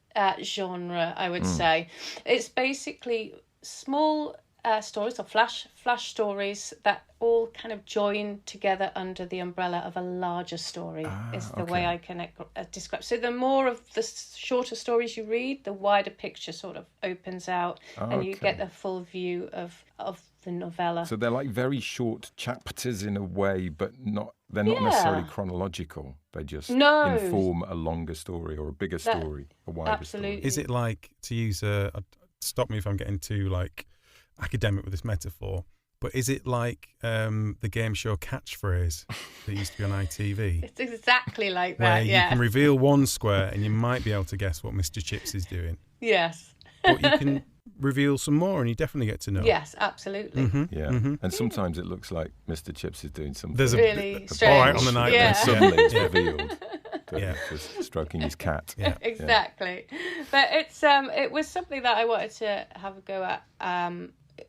genre, I would say. It's basically small stories, or flash stories that all kind of join together under the umbrella of a larger story, is the way I can describe. So the more of the shorter stories you read, the wider picture sort of opens out, and you get the full view of the novella.
So they're like very short chapters in a way, but they're not necessarily chronological. They just inform a longer story or a bigger story, a wider story.
Is it like, to use stop me if I'm getting too academic with this metaphor, but is it like the game show Catchphrase that used to be on ITV?
It's exactly like that,
where you can reveal one square and you might be able to guess what Mr. Chips is doing.
Yes.
But you can reveal some more and you definitely get to know.
Yes, absolutely.
And sometimes it looks like Mr. Chips is doing something.
There's really strange.
All right on the night.
Yeah.
And suddenly it's revealed. Just stroking his cat.
Yeah.
Exactly. But it was something that I wanted to have a go at.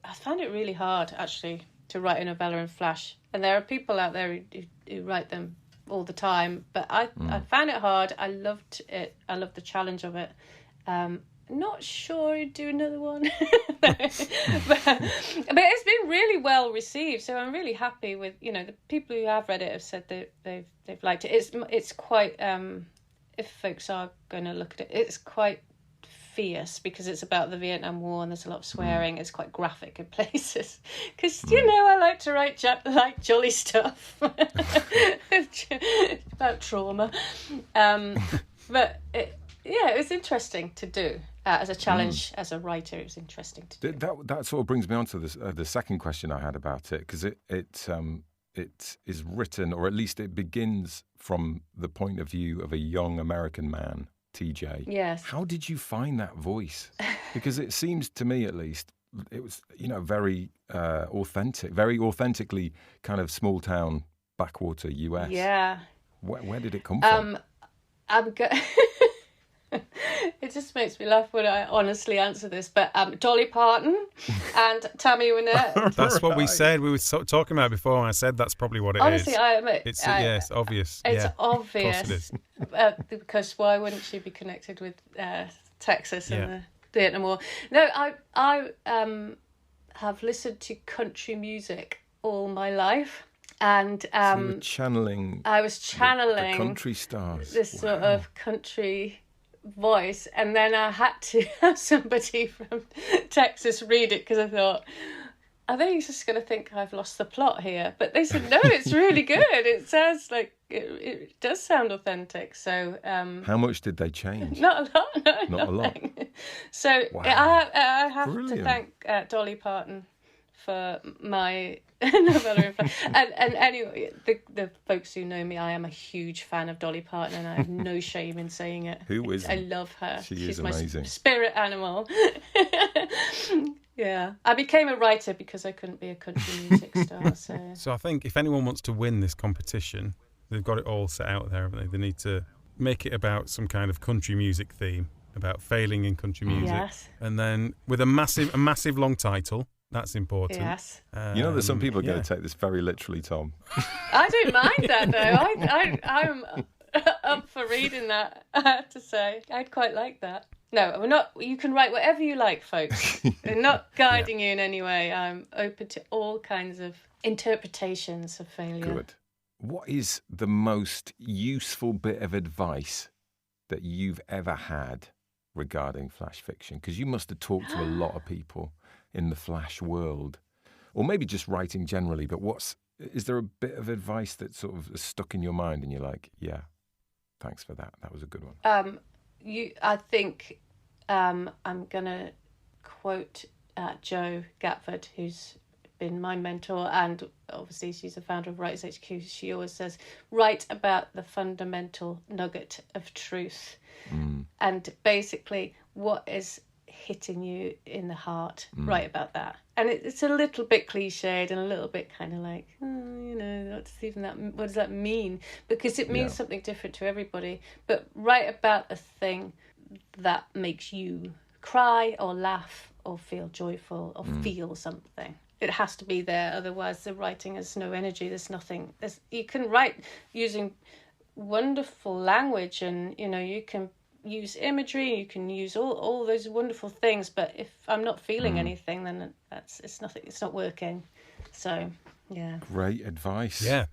I found it really hard, actually, to write a novella in Flash. And there are people out there who write them all the time. But I found it hard. I loved it. I loved the challenge of it. Not sure I'd do another one. but it's been really well received. So I'm really happy with, the people who have read it have said that they've liked it. It's quite, if folks are going to look at it, it's quite fierce because it's about the Vietnam War and there's a lot of swearing. It's quite graphic in places because I like to write jolly stuff about trauma, but it was interesting to do as a challenge. As a writer, it was interesting to do.
That sort of brings me on to the second question I had about it, because it is written, or at least it begins from the point of view of a young American man, TJ.
Yes.
How did you find that voice? Because it seems to me, at least, it was very authentic, very authentically kind of small town backwater US.
Yeah.
Where did it come from?
It just makes me laugh when I honestly answer this, but Dolly Parton and Tammy Wynette.
That's what we said. We were talking about before, and I said that's probably what it
honestly,
is. It's obvious.
It's obvious.
Of course it is.
Because why wouldn't she be connected with Texas and the Vietnam War? No, I have listened to country music all my life. And
so you were channeling.
I was channeling
the country stars.
This sort of country voice, and then I had to have somebody from Texas read it because I thought, are they just going to think I've lost the plot here? But they said, no, it's really good. It sounds like it does sound authentic. So
how much did they change?
Not a lot. No,
not a lot.
So
wow.
I have
Brilliant.
to thank Dolly Parton for my novella. And anyway, the folks who know me, I am a huge fan of Dolly Parton, and I have no shame in saying it.
Who isn't?
I love her.
She's
amazing.
My
spirit animal. Yeah, I became a writer because I couldn't be a country music star.
So I think if anyone wants to win this competition, they've got it all set out there, haven't they? They need to make it about some kind of country music theme, about failing in country music,
yes.
And then with a massive long title. That's important.
Yes.
You know that some people are going to take this very literally, Tom.
I don't mind that though. I'm up for reading that. I have to say, I'd quite like that. No, we're not. You can write whatever you like, folks. We're not guiding you in any way. I'm open to all kinds of interpretations of failure.
Good. What is the most useful bit of advice that you've ever had regarding flash fiction? Because you must have talked to a lot of people in the flash world, or maybe just writing generally. But is there a bit of advice that sort of is stuck in your mind, and you're like, yeah, thanks for that. That was a good one.
I think I'm gonna quote Jo Gatford, who's been my mentor, and obviously she's the founder of Writers HQ. She always says, write about the fundamental nugget of truth. And basically what is hitting you in the heart, write about that. And it's a little bit cliched and a little bit kind of like, what does that mean? Because it means something different to everybody. But write about a thing that makes you cry or laugh or feel joyful or feel something. It has to be there, otherwise the writing has no energy. There's nothing. You can write using wonderful language, and you can use imagery, you can use all those wonderful things, but if I'm not feeling anything, then it's nothing. It's not working. So yeah.
Great advice.
Yeah.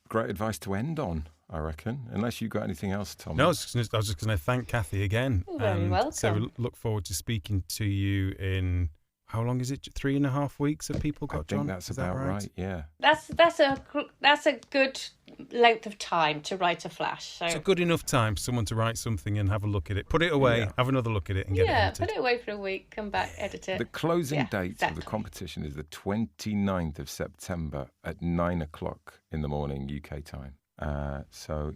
Great advice to end on, I reckon. Unless you got anything else, Tom.
No, I was just going to thank Kathy again.
You're very welcome.
So we look forward to speaking to you in. How long is it? 3.5 weeks have people got, John?
I think that's about right, yeah.
That's a good length of time to write a flash. So
it's a good enough time for someone to write something and have a look at it. Put it away, have another look at it and get it edited.
Put it away for a week, come back, edit it.
The closing date of the competition is the 29th of September at 9 o'clock in the morning UK time. So,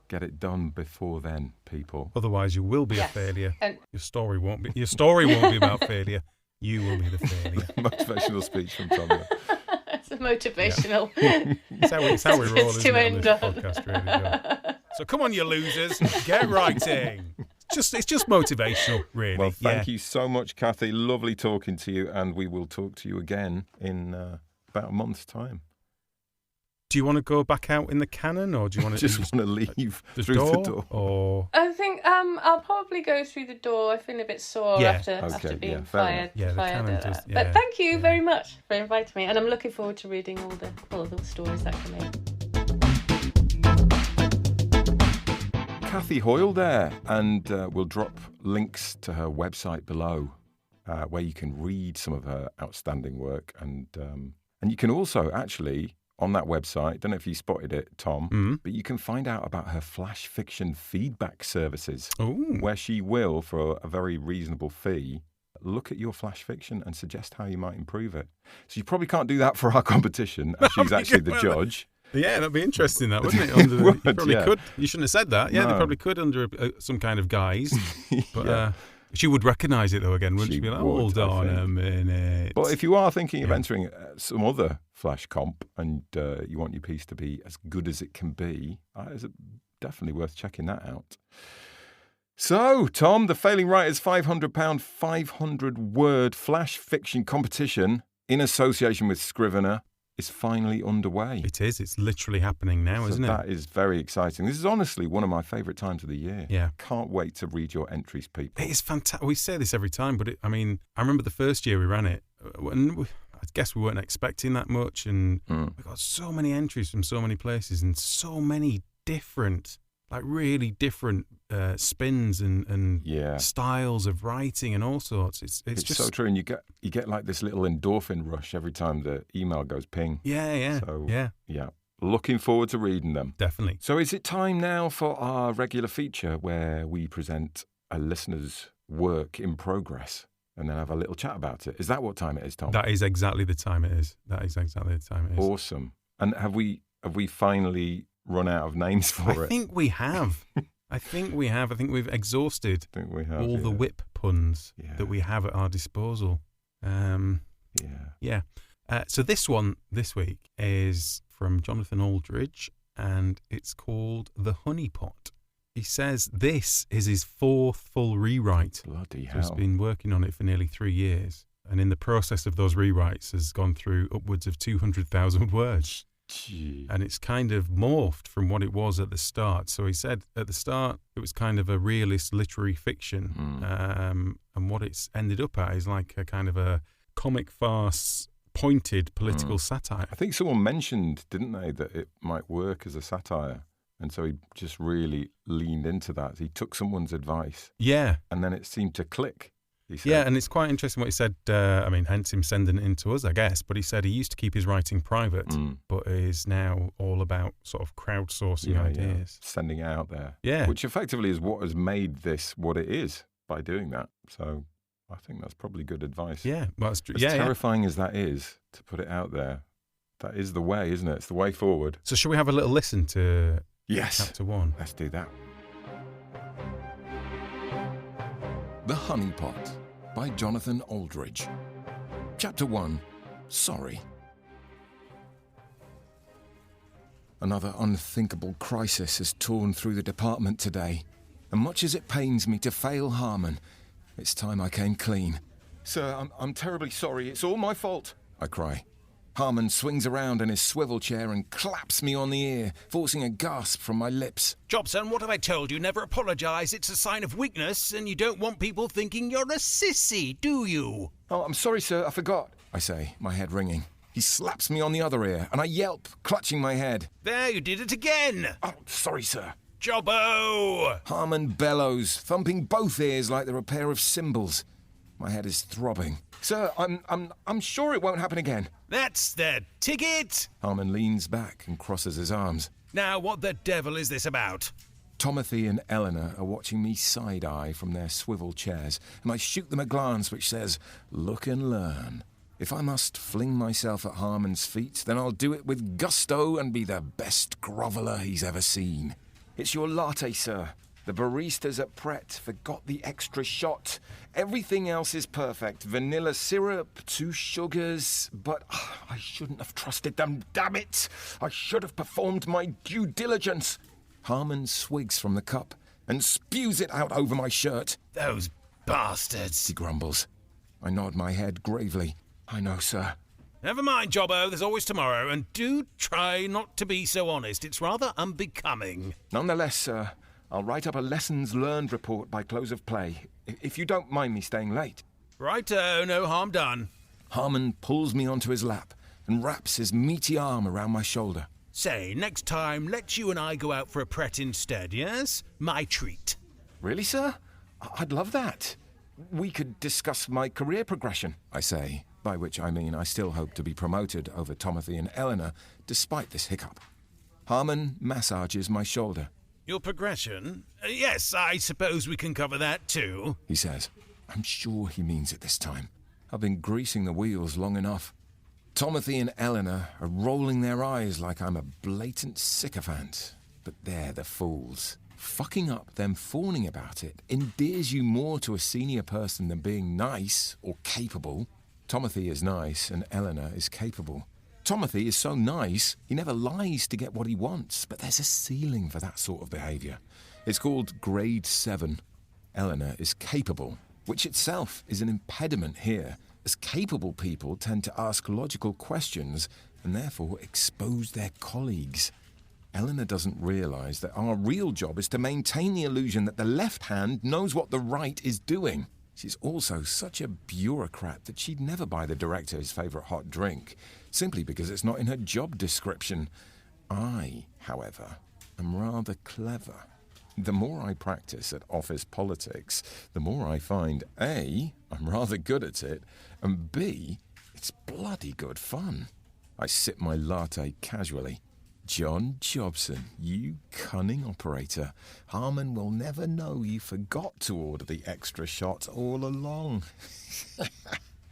get it done before then, people.
Otherwise you will be a failure. And your story won't be about failure. You will be the failure.
Motivational speech from Tom.
It's a motivational.
Yeah. It's how we roll, isn't it, on this podcast, really. Yeah. So come on, you losers, get writing. It's just motivational, really.
Well, thank you so much, Kathy. Lovely talking to you, and we will talk to you again in about a month's time.
Do you want to go back out in the cannon, or do you want to
just want to leave
through
the door?
Or
I think I'll probably go through the door. I feel a bit sore after being fired.
Yeah, the cannon does. Yeah.
But thank you very much for inviting me, and I'm looking forward to reading all the stories that come in.
Kathy Hoyle there, and we'll drop links to her website below, where you can read some of her outstanding work, and you can also actually. On that website, don't know if you spotted it, Tom, but you can find out about her flash fiction feedback services, where she will, for a very reasonable fee, look at your flash fiction and suggest how you might improve it. So you probably can't do that for our competition, as she's actually the judge.
Yeah, that'd be interesting, that, wouldn't it? You probably could. You shouldn't have said that. Yeah,
No.
They probably could under some kind of guise. But
Yeah.
she would recognise it, though, again, wouldn't she?
She
Be like,
would,
hold
I
on
think.
a minute.
But if you are thinking of entering some other flash comp and you want your piece to be as good as it can be, it's definitely worth checking that out. So, Tom, the Failing Writers £500 500-word flash fiction competition in association with Scrivener is finally underway.
It is. It's literally happening now, isn't it?
That is very exciting. This is honestly one of my favourite times of the year.
Yeah.
Can't wait to read your entries, people.
It is fantastic. We say this every time, but I remember the first year we ran it. guess we weren't expecting that much, and we got so many entries from so many places and so many different, like really different spins and styles of writing and all sorts. It's just
so true, and you get like this little endorphin rush every time the email goes ping.
Yeah.
So, yeah. Looking forward to reading them.
Definitely.
So is it time now for our regular feature where we present a listener's work in progress and then have a little chat about it? Is that what time it is, Tom?
That is exactly the time it is.
Awesome. And have we finally run out of names for it?
I think we have. I think we've exhausted all the whip puns that we have at our disposal. So this one this week is from Jonathan Aldridge, and it's called The Honey Pot. He says this is his 4th full rewrite.
Bloody hell.
He's been working on it for nearly 3 years, and in the process of those rewrites has gone through upwards of 200,000 words.
Gee.
And it's kind of morphed from what it was at the start. So he said at the start it was kind of a realist literary fiction, and what it's ended up at is like a kind of a comic farce, pointed political satire.
I think someone mentioned, didn't they, that it might work as a satire, and so he just really leaned into that. He took someone's advice, and then it seemed to click. He said.
Yeah, and it's quite interesting what he said. Hence him sending it in to us, I guess. But he said he used to keep his writing private, but is now all about sort of crowdsourcing ideas.
Sending it out there.
Yeah.
Which effectively is what has made this what it is by doing that. So I think that's probably good advice.
Yeah, well, that's true.
As terrifying as that is, to put it out there, that is the way, isn't it? It's the way forward.
So shall we have a little listen to
Yes.
Chapter 1?
Let's do that.
The Honey Pot by Jonathan Aldridge. Chapter 1. Sorry. Another unthinkable crisis has torn through the department today, and much as it pains me to fail Harmon, it's time I came clean.
Sir, I'm terribly sorry. It's all my fault,
I cry. Harmon swings around in his swivel chair and claps me on the ear, forcing a gasp from my lips.
Jobson, what have I told you? Never apologise. It's a sign of weakness, and you don't want people thinking you're a sissy, do you?
Oh, I'm sorry, sir. I forgot,
I say, my head ringing. He slaps me on the other ear, and I yelp, clutching my head.
There, you did it again.
Oh, sorry, sir.
Jobbo!
Harmon bellows, thumping both ears like they're a pair of cymbals. My head is throbbing.
Sir, I'm sure it won't happen again.
That's the ticket!
Harmon leans back and crosses his arms.
Now, what the devil is this about?
Tomothy and Eleanor are watching me side-eye from their swivel chairs, and I shoot them a glance which says, "Look and learn." If I must fling myself at Harmon's feet, then I'll do it with gusto and be the best groveller he's ever seen.
It's your latte, sir. The baristas at Pret forgot the extra shot. Everything else is perfect. Vanilla syrup, 2 sugars. But I shouldn't have trusted them, damn it! I should have performed my due diligence.
Harmon swigs from the cup and spews it out over my shirt.
Those bastards,
he grumbles. I nod my head gravely. I know, sir.
Never mind, Jobbo, there's always tomorrow, and do try not to be so honest. It's rather unbecoming.
Nonetheless, sir, I'll write up a lessons learned report by close of play, if you don't mind me staying late.
Righto, no harm done.
Harmon pulls me onto his lap and wraps his meaty arm around my shoulder.
Say, next time, let's you and I go out for a Pret instead, yes? My treat.
Really, sir? I'd love that. We could discuss my career progression,
I say, by which I mean I still hope to be promoted over Tomothy and Eleanor, despite this hiccup. Harmon massages my shoulder.
Your progression? Yes, I suppose we can cover that too,
he says. I'm sure he means it this time. I've been greasing the wheels long enough. Tomothy and Eleanor are rolling their eyes like I'm a blatant sycophant. But they're the fools. Fucking up, them fawning about it, endears you more to a senior person than being nice or capable. Tomothy is nice and Eleanor is capable. Tomothy is so nice, he never lies to get what he wants, but there's a ceiling for that sort of behaviour. It's called grade 7. Eleanor is capable, which itself is an impediment here, as capable people tend to ask logical questions and therefore expose their colleagues. Eleanor doesn't realise that our real job is to maintain the illusion that the left hand knows what the right is doing.
She's also such a bureaucrat that she'd never buy the director his favourite hot drink, simply because it's not in her job description. I, however, am rather clever. The more I practice at office politics, the more I find A, I'm rather good at it, and B, it's bloody good fun. I sip my latte casually. John Jobson, you cunning operator. Harmon will never know you forgot to order the extra shot all along.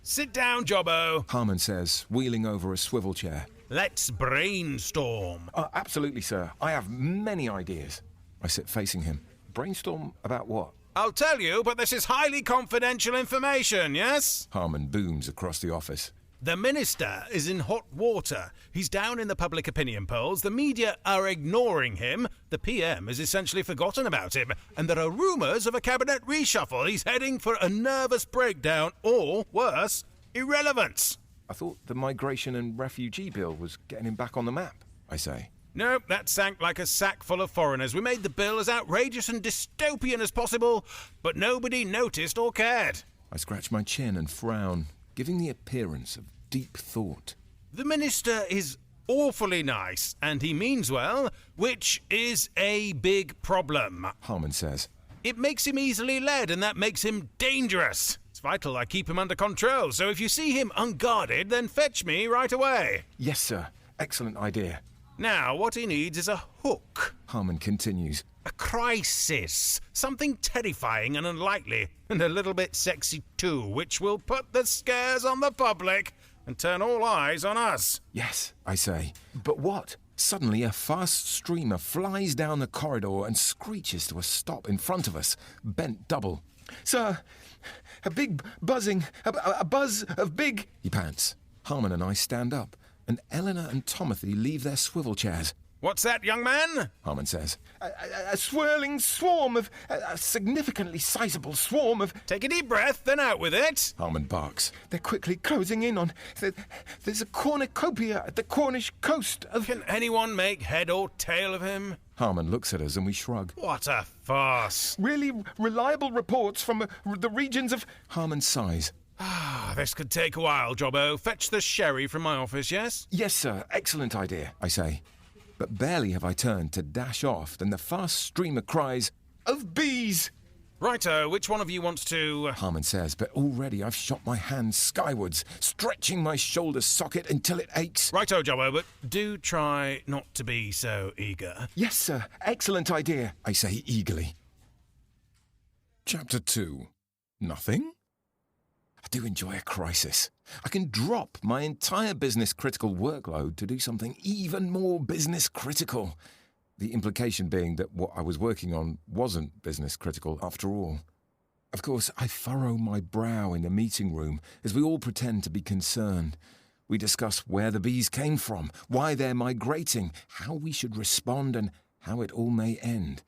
Sit down, Jobbo.
Harmon says, wheeling over a swivel chair.
Let's brainstorm.
Absolutely, sir. I have many ideas. I sit facing him. Brainstorm about what?
I'll tell you, but this is highly confidential information, yes?
Harmon booms across the office.
The minister is in hot water. He's down in the public opinion polls. The media are ignoring him. The PM has essentially forgotten about him. And there are rumours of a cabinet reshuffle. He's heading for a nervous breakdown or, worse, irrelevance.
I thought the migration and refugee bill was getting him back on the map, I say.
Nope, that sank like a sack full of foreigners. We made the bill as outrageous and dystopian as possible, but nobody noticed or cared.
I scratch my chin and frown, giving the appearance of deep thought.
The minister is awfully nice, and he means well, which is a big problem.
Harmon says.
It makes him easily led, and that makes him dangerous. It's vital I keep him under control, so if you see him unguarded, then fetch me right away.
Yes, sir. Excellent idea.
Now, what he needs is a hook.
Harmon continues.
A crisis. Something terrifying and unlikely, and a little bit sexy too, which will put the scares on the public and turn all eyes on us.
Yes, I say. But what? Suddenly, a fast streamer flies down the corridor and screeches to a stop in front of us, bent double. Sir, a big buzzing, a buzz of big... He pants. Harmon and I stand up, and Eleanor and Timothy leave their swivel chairs.
What's that, young man?
Harmon says. A swirling swarm of... A significantly sizable swarm of...
Take a deep breath, then out with it.
Harmon barks. They're quickly closing in on... There's a cornucopia at the Cornish coast of...
Can anyone make head or tail of him?
Harmon looks at us and we shrug.
What a farce.
Really reliable reports from the regions of... Harmon sighs.
This could take a while, Jobbo. Fetch the sherry from my office, yes?
Yes, sir. Excellent idea, I say. But barely have I turned to dash off than the fast streamer cries, "Of bees!"
Righto, which one of you wants to...
Harmon says, but already I've shot my hand skywards, stretching my shoulder socket until it aches.
Righto, Jobbo, but do try not to be so eager.
Yes, sir. Excellent idea, I say eagerly. Chapter 2. Nothing? I do enjoy a crisis. I can drop my entire business-critical workload to do something even more business-critical. The implication being that what I was working on wasn't business-critical after all. Of course, I furrow my brow in the meeting room as we all pretend to be concerned. We discuss where the bees came from, why they're migrating, how we should respond, and how it all may end.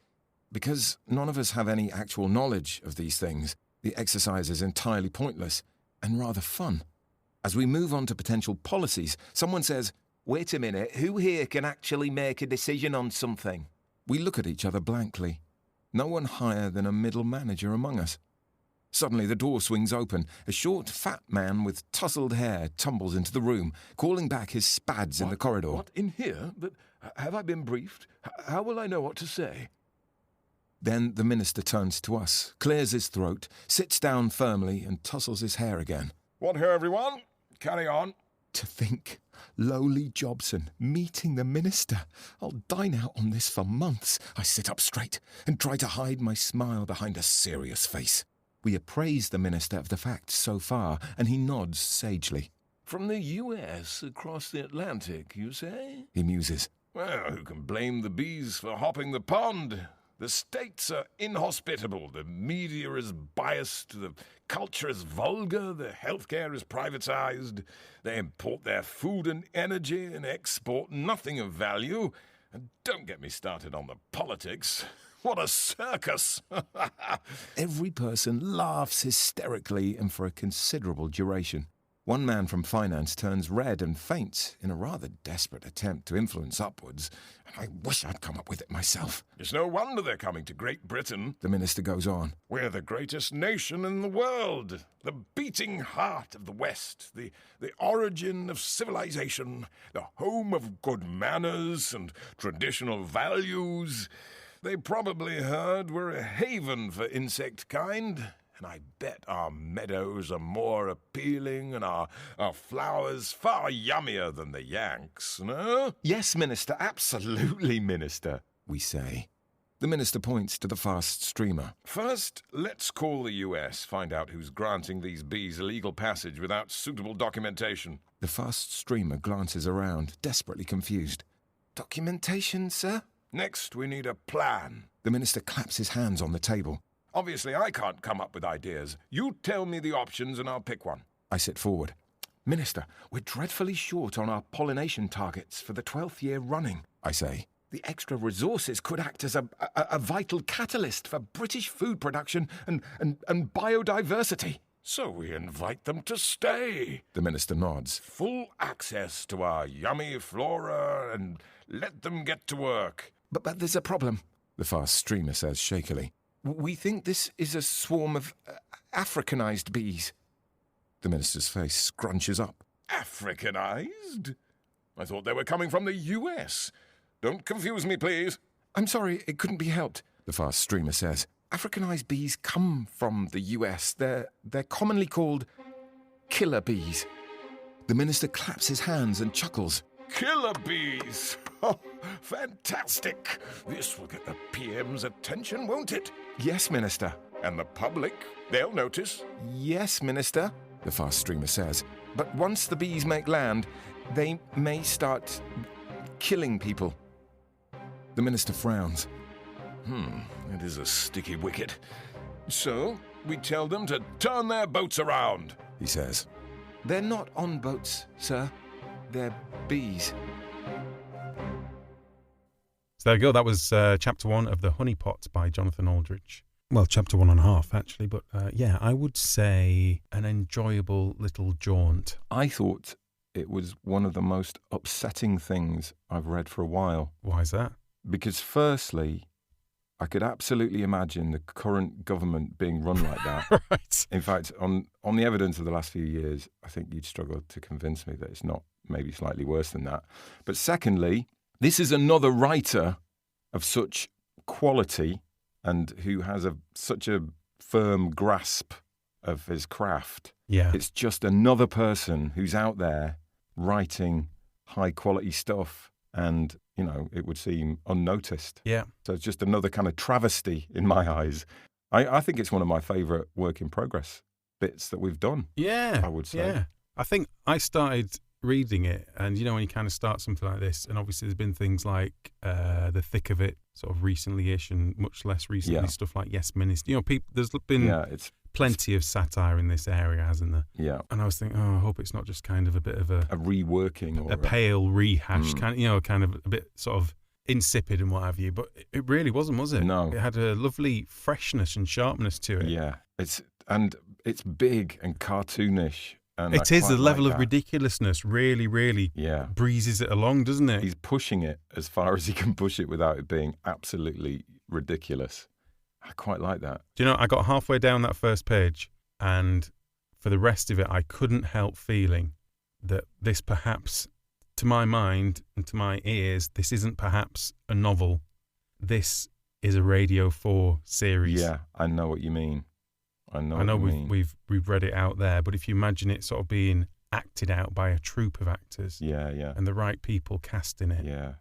Because none of us have any actual knowledge of these things, the exercise is entirely pointless and rather fun. As we move on to potential policies, someone says, "Wait a minute, who here can actually make a decision on something?" We look at each other blankly. No one higher than a middle manager among us. Suddenly the door swings open. A short, fat man with tousled hair tumbles into the room, calling back his spads in the corridor.
What, in here? But have I been briefed? How will I know what to say?
Then the minister turns to us, clears his throat, sits down firmly and tussles his hair again.
What here, everyone? Carry on.
To think, lowly Jobson meeting the minister. I'll dine out on this for months. I sit up straight and try to hide my smile behind a serious face. We appraise the minister of the facts so far, and he nods sagely.
From the U.S. across the Atlantic, you say?
He muses.
Well, who can blame the bees for hopping the pond? The states are inhospitable, the media is biased, the culture is vulgar, the healthcare is privatized, they import their food and energy and export nothing of value. And don't get me started on the politics. What a circus!
Every person laughs hysterically and for a considerable duration. One man from finance turns red and faints in a rather desperate attempt to influence upwards. And I wish I'd come up with it myself.
It's no wonder they're coming to Great Britain.
The minister goes on.
We're the greatest nation in the world. The beating heart of the West. The origin of civilization. The home of good manners and traditional values. They probably heard we're a haven for insect kind. And I bet our meadows are more appealing and our flowers far yummier than the Yanks, no?
Yes, Minister, absolutely, Minister, we say. The minister points to the fast streamer.
First, let's call the US, find out who's granting these bees illegal passage without suitable documentation.
The fast streamer glances around, desperately confused. Documentation, sir?
Next, we need a plan.
The minister claps his hands on the table.
Obviously, I can't come up with ideas. You tell me the options and I'll pick one.
I sit forward. Minister, we're dreadfully short on our pollination targets for the 12th year running, I say. The extra resources could act as a vital catalyst for British food production and biodiversity.
So we invite them to stay.
The minister nods.
Full access to our yummy flora and let them get to work.
But there's a problem, the fast streamer says shakily. We think this is a swarm of Africanized bees. The minister's face scrunches up.
Africanized? I thought they were coming from the US. Don't confuse me, please.
I'm sorry, it couldn't be helped, the fast streamer says. Africanized bees come from the US. They're commonly called killer bees. The minister claps his hands and chuckles.
Killer bees! Oh, fantastic! This will get the PM's attention, won't it?
Yes, Minister.
And the public? They'll notice.
Yes, Minister, the fast streamer says. But once the bees make land, they may start killing people. The minister frowns.
It is a sticky wicket. So, we tell them to turn their boats around,
he says. They're not on boats, sir. They're bees.
So there you go. That was chapter 1 of The Honey Pot by Jonathan Aldrich. Well, chapter 1.5, actually. But yeah, I would say an enjoyable little jaunt.
I thought it was one of the most upsetting things I've read for a while.
Why is that?
Because firstly, I could absolutely imagine the current government being run like that.
Right.
In fact, on the evidence of the last few years, I think you'd struggle to convince me that it's not maybe slightly worse than that. But secondly, this is another writer of such quality and who has such a firm grasp of his craft.
Yeah.
It's just another person who's out there writing high-quality stuff and, you know, it would seem unnoticed.
Yeah.
So it's just another kind of travesty in my eyes. I think it's one of my favourite work-in-progress bits that we've done.
Yeah.
I would say.
Yeah. I think I started reading it, and you know when you kind of start something like this, and obviously there's been things like The Thick of It sort of recently-ish and much less recently, stuff like Yes Minister. You know, there's been plenty of satire in this area, hasn't there?
Yeah.
And I was thinking, I hope it's not just kind of a bit of a
reworking or
a pale rehash, kind of a bit sort of insipid and what have you. But it really wasn't, was it?
No.
It had a lovely freshness and sharpness to it.
Yeah. It's big and cartoonish. And
it is the level of ridiculousness really breezes it along, doesn't it?
He's pushing it as far as he can push it without it being absolutely ridiculous. I quite like that.
Do you know, I got halfway down that first page, and for the rest of it, I couldn't help feeling that this perhaps, to my mind and to my ears, this isn't perhaps a novel. This is a Radio 4 series.
Yeah, I know what you mean. I know
we've read it out there, but if you imagine it sort of being acted out by a troupe of actors, and the right people cast in it,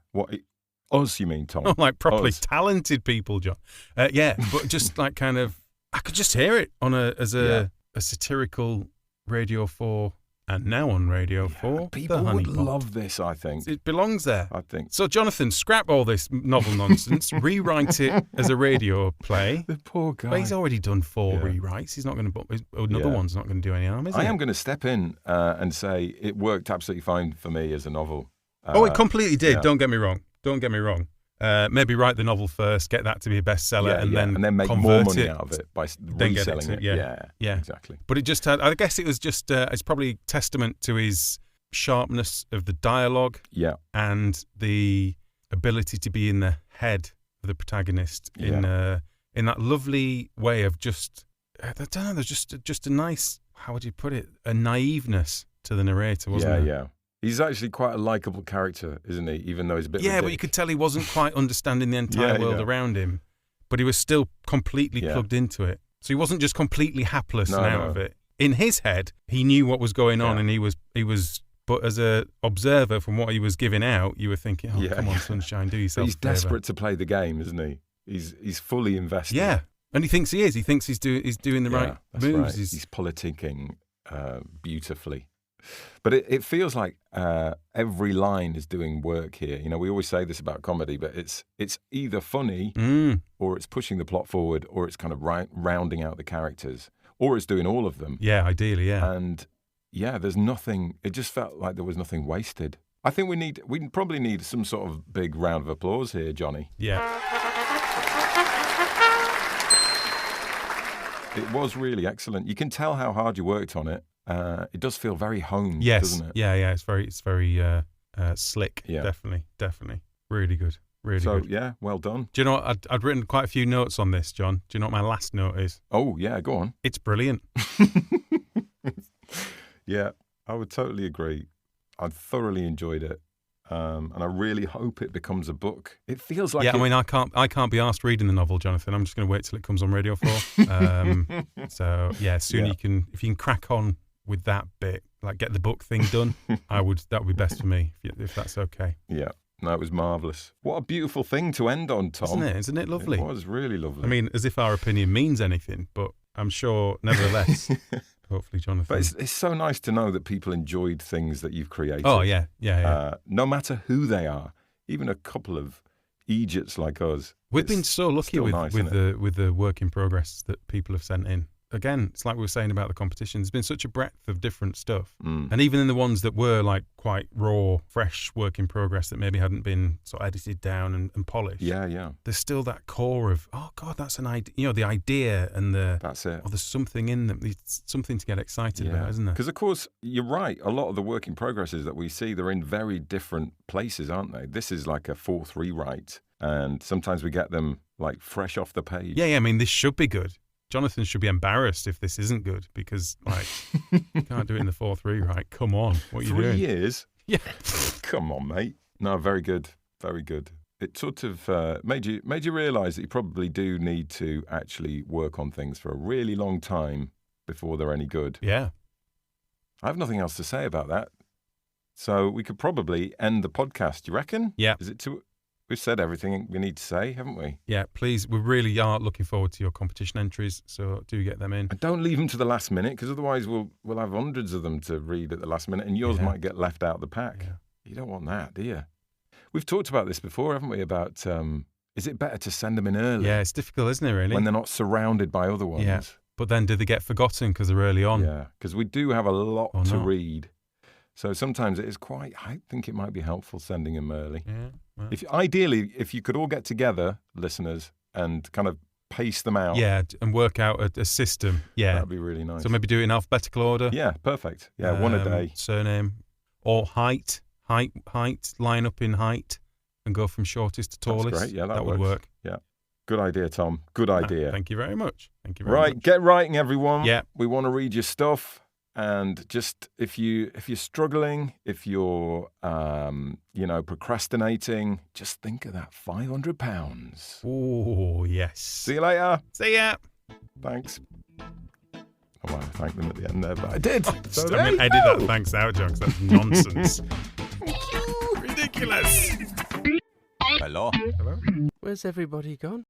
us, you mean, Tom?
Oh, like properly talented people, John. But just like kind of, I could just hear it on as a satirical Radio 4. And now on Radio 4,
people
The Honey
would
Pot.
love this, I think.
It belongs there.
I think.
So, Jonathan, scrap all this novel nonsense, rewrite it as a radio play.
The poor guy.
But he's already done 4 rewrites. He's not going to. Another one's not going to do any harm, is it?
I am going to step in and say it worked absolutely fine for me as a novel.
It completely did. Yeah. Don't get me wrong. Maybe write the novel first, get that to be a bestseller, and then
make more money out of it by reselling it. Yeah, exactly.
But it just had, I guess it was just, it's probably testament to his sharpness of the dialogue, and the ability to be in the head of the protagonist in that lovely way of just, I don't know, there's just a nice, how would you put it, a naiveness to the narrator, wasn't there?
Yeah. He's actually quite a likeable character, isn't he? Even though he's a bit of a dick.
But you could tell he wasn't quite understanding the entire world around him, but he was still completely plugged into it. So he wasn't just completely hapless and out of it. In his head, he knew what was going on, and he was. But as a observer, from what he was giving out, you were thinking, "Oh, come on, Sunshine, do yourself."
He's desperate to play the game, isn't he? He's fully invested.
Yeah, and he thinks he is. He thinks he's doing the right moves.
Right. He's politicking beautifully. But it feels like every line is doing work here. You know, we always say this about comedy, but it's either funny or it's pushing the plot forward, or it's kind of rounding out the characters, or it's doing all of them.
Yeah, ideally, yeah.
And there's nothing. It just felt like there was nothing wasted. I think we probably need some sort of big round of applause here, Johnny.
Yeah.
It was really excellent. You can tell how hard you worked on it. It does feel very honed, doesn't it?
Yeah. It's very slick. Yeah. Definitely. Really good. Really good.
So, yeah, well done.
Do you know what? I'd written quite a few notes on this, John. Do you know what my last note is?
Oh, yeah, go on.
It's brilliant.
Yeah, I would totally agree. I thoroughly enjoyed it. And I really hope it becomes a book. It feels like
I mean, I can't be asked reading the novel, Jonathan. I'm just going to wait till it comes on Radio 4. So, yeah, soon if you can crack on with that bit, like get the book thing done, that would be best for me, if that's okay.
Yeah. No, it was marvellous. What a beautiful thing to end on, Tom.
Isn't it lovely?
It was really lovely.
I mean, as if our opinion means anything, but I'm sure, nevertheless, hopefully, Jonathan.
But it's so nice to know that people enjoyed things that you've created.
Oh, yeah.
No matter who they are, even a couple of Egypts like us.
We've been so lucky with the work in progress that people have sent in. Again, it's like we were saying about the competition. There's been such a breadth of different stuff. And even in the ones that were like quite raw, fresh work in progress that maybe hadn't been sort of edited down and polished.
Yeah.
There's still that core of, oh God, that's an idea. You know, the idea and
that's it.
Oh, there's something in them. It's something to get excited about, isn't there?
Because, of course, you're right. A lot of the work in progresses that we see, they're in very different places, aren't they? This is like a 4th rewrite. And sometimes we get them like fresh off the page.
Yeah. I mean, this should be good. Jonathan should be embarrassed if this isn't good, because, like, you can't do it in the 4th rewrite. Come on, what are you doing?
3 years?
Yeah.
Come on, mate. No, very good. Very good. It sort of made you realise that you probably do need to actually work on things for a really long time before they're any good.
Yeah.
I have nothing else to say about that. So we could probably end the podcast, do you reckon?
Yeah.
Is it too... We've said everything we need to say, haven't we?
Yeah, please. We really are looking forward to your competition entries, so do get them in.
And don't leave them to the last minute, because otherwise we'll have hundreds of them to read at the last minute, and yours might get left out of the pack. Yeah. You don't want that, do you? We've talked about this before, haven't we, about is it better to send them in early?
Yeah, it's difficult, isn't it, really?
When they're not surrounded by other ones.
Yeah, but then do they get forgotten because they're early on?
Yeah, because we do have a lot to read. So sometimes it is I think it might be helpful sending them early.
Yeah. Well.
Ideally, if you could all get together, listeners, and kind of pace them out.
Yeah, and work out a system. Yeah.
That'd be really nice.
So maybe do it in alphabetical order.
Yeah, perfect. Yeah, one a day.
Surname. Or height, line up in height and go from shortest to tallest.
That's great. Yeah, that
would work.
Yeah. Good idea, Tom. Good idea.
Thank you very much. Much.
Right, get writing, everyone.
Yeah.
We want to read your stuff. And just if you're struggling, if you're procrastinating, just think of that £500.
Oh yes.
See you later.
See ya.
Thanks. I might have thanked them at the end there, but I did. So
I'm going to edit that thanks out, John, because that's nonsense. Ridiculous.
Hello.
Where's everybody gone?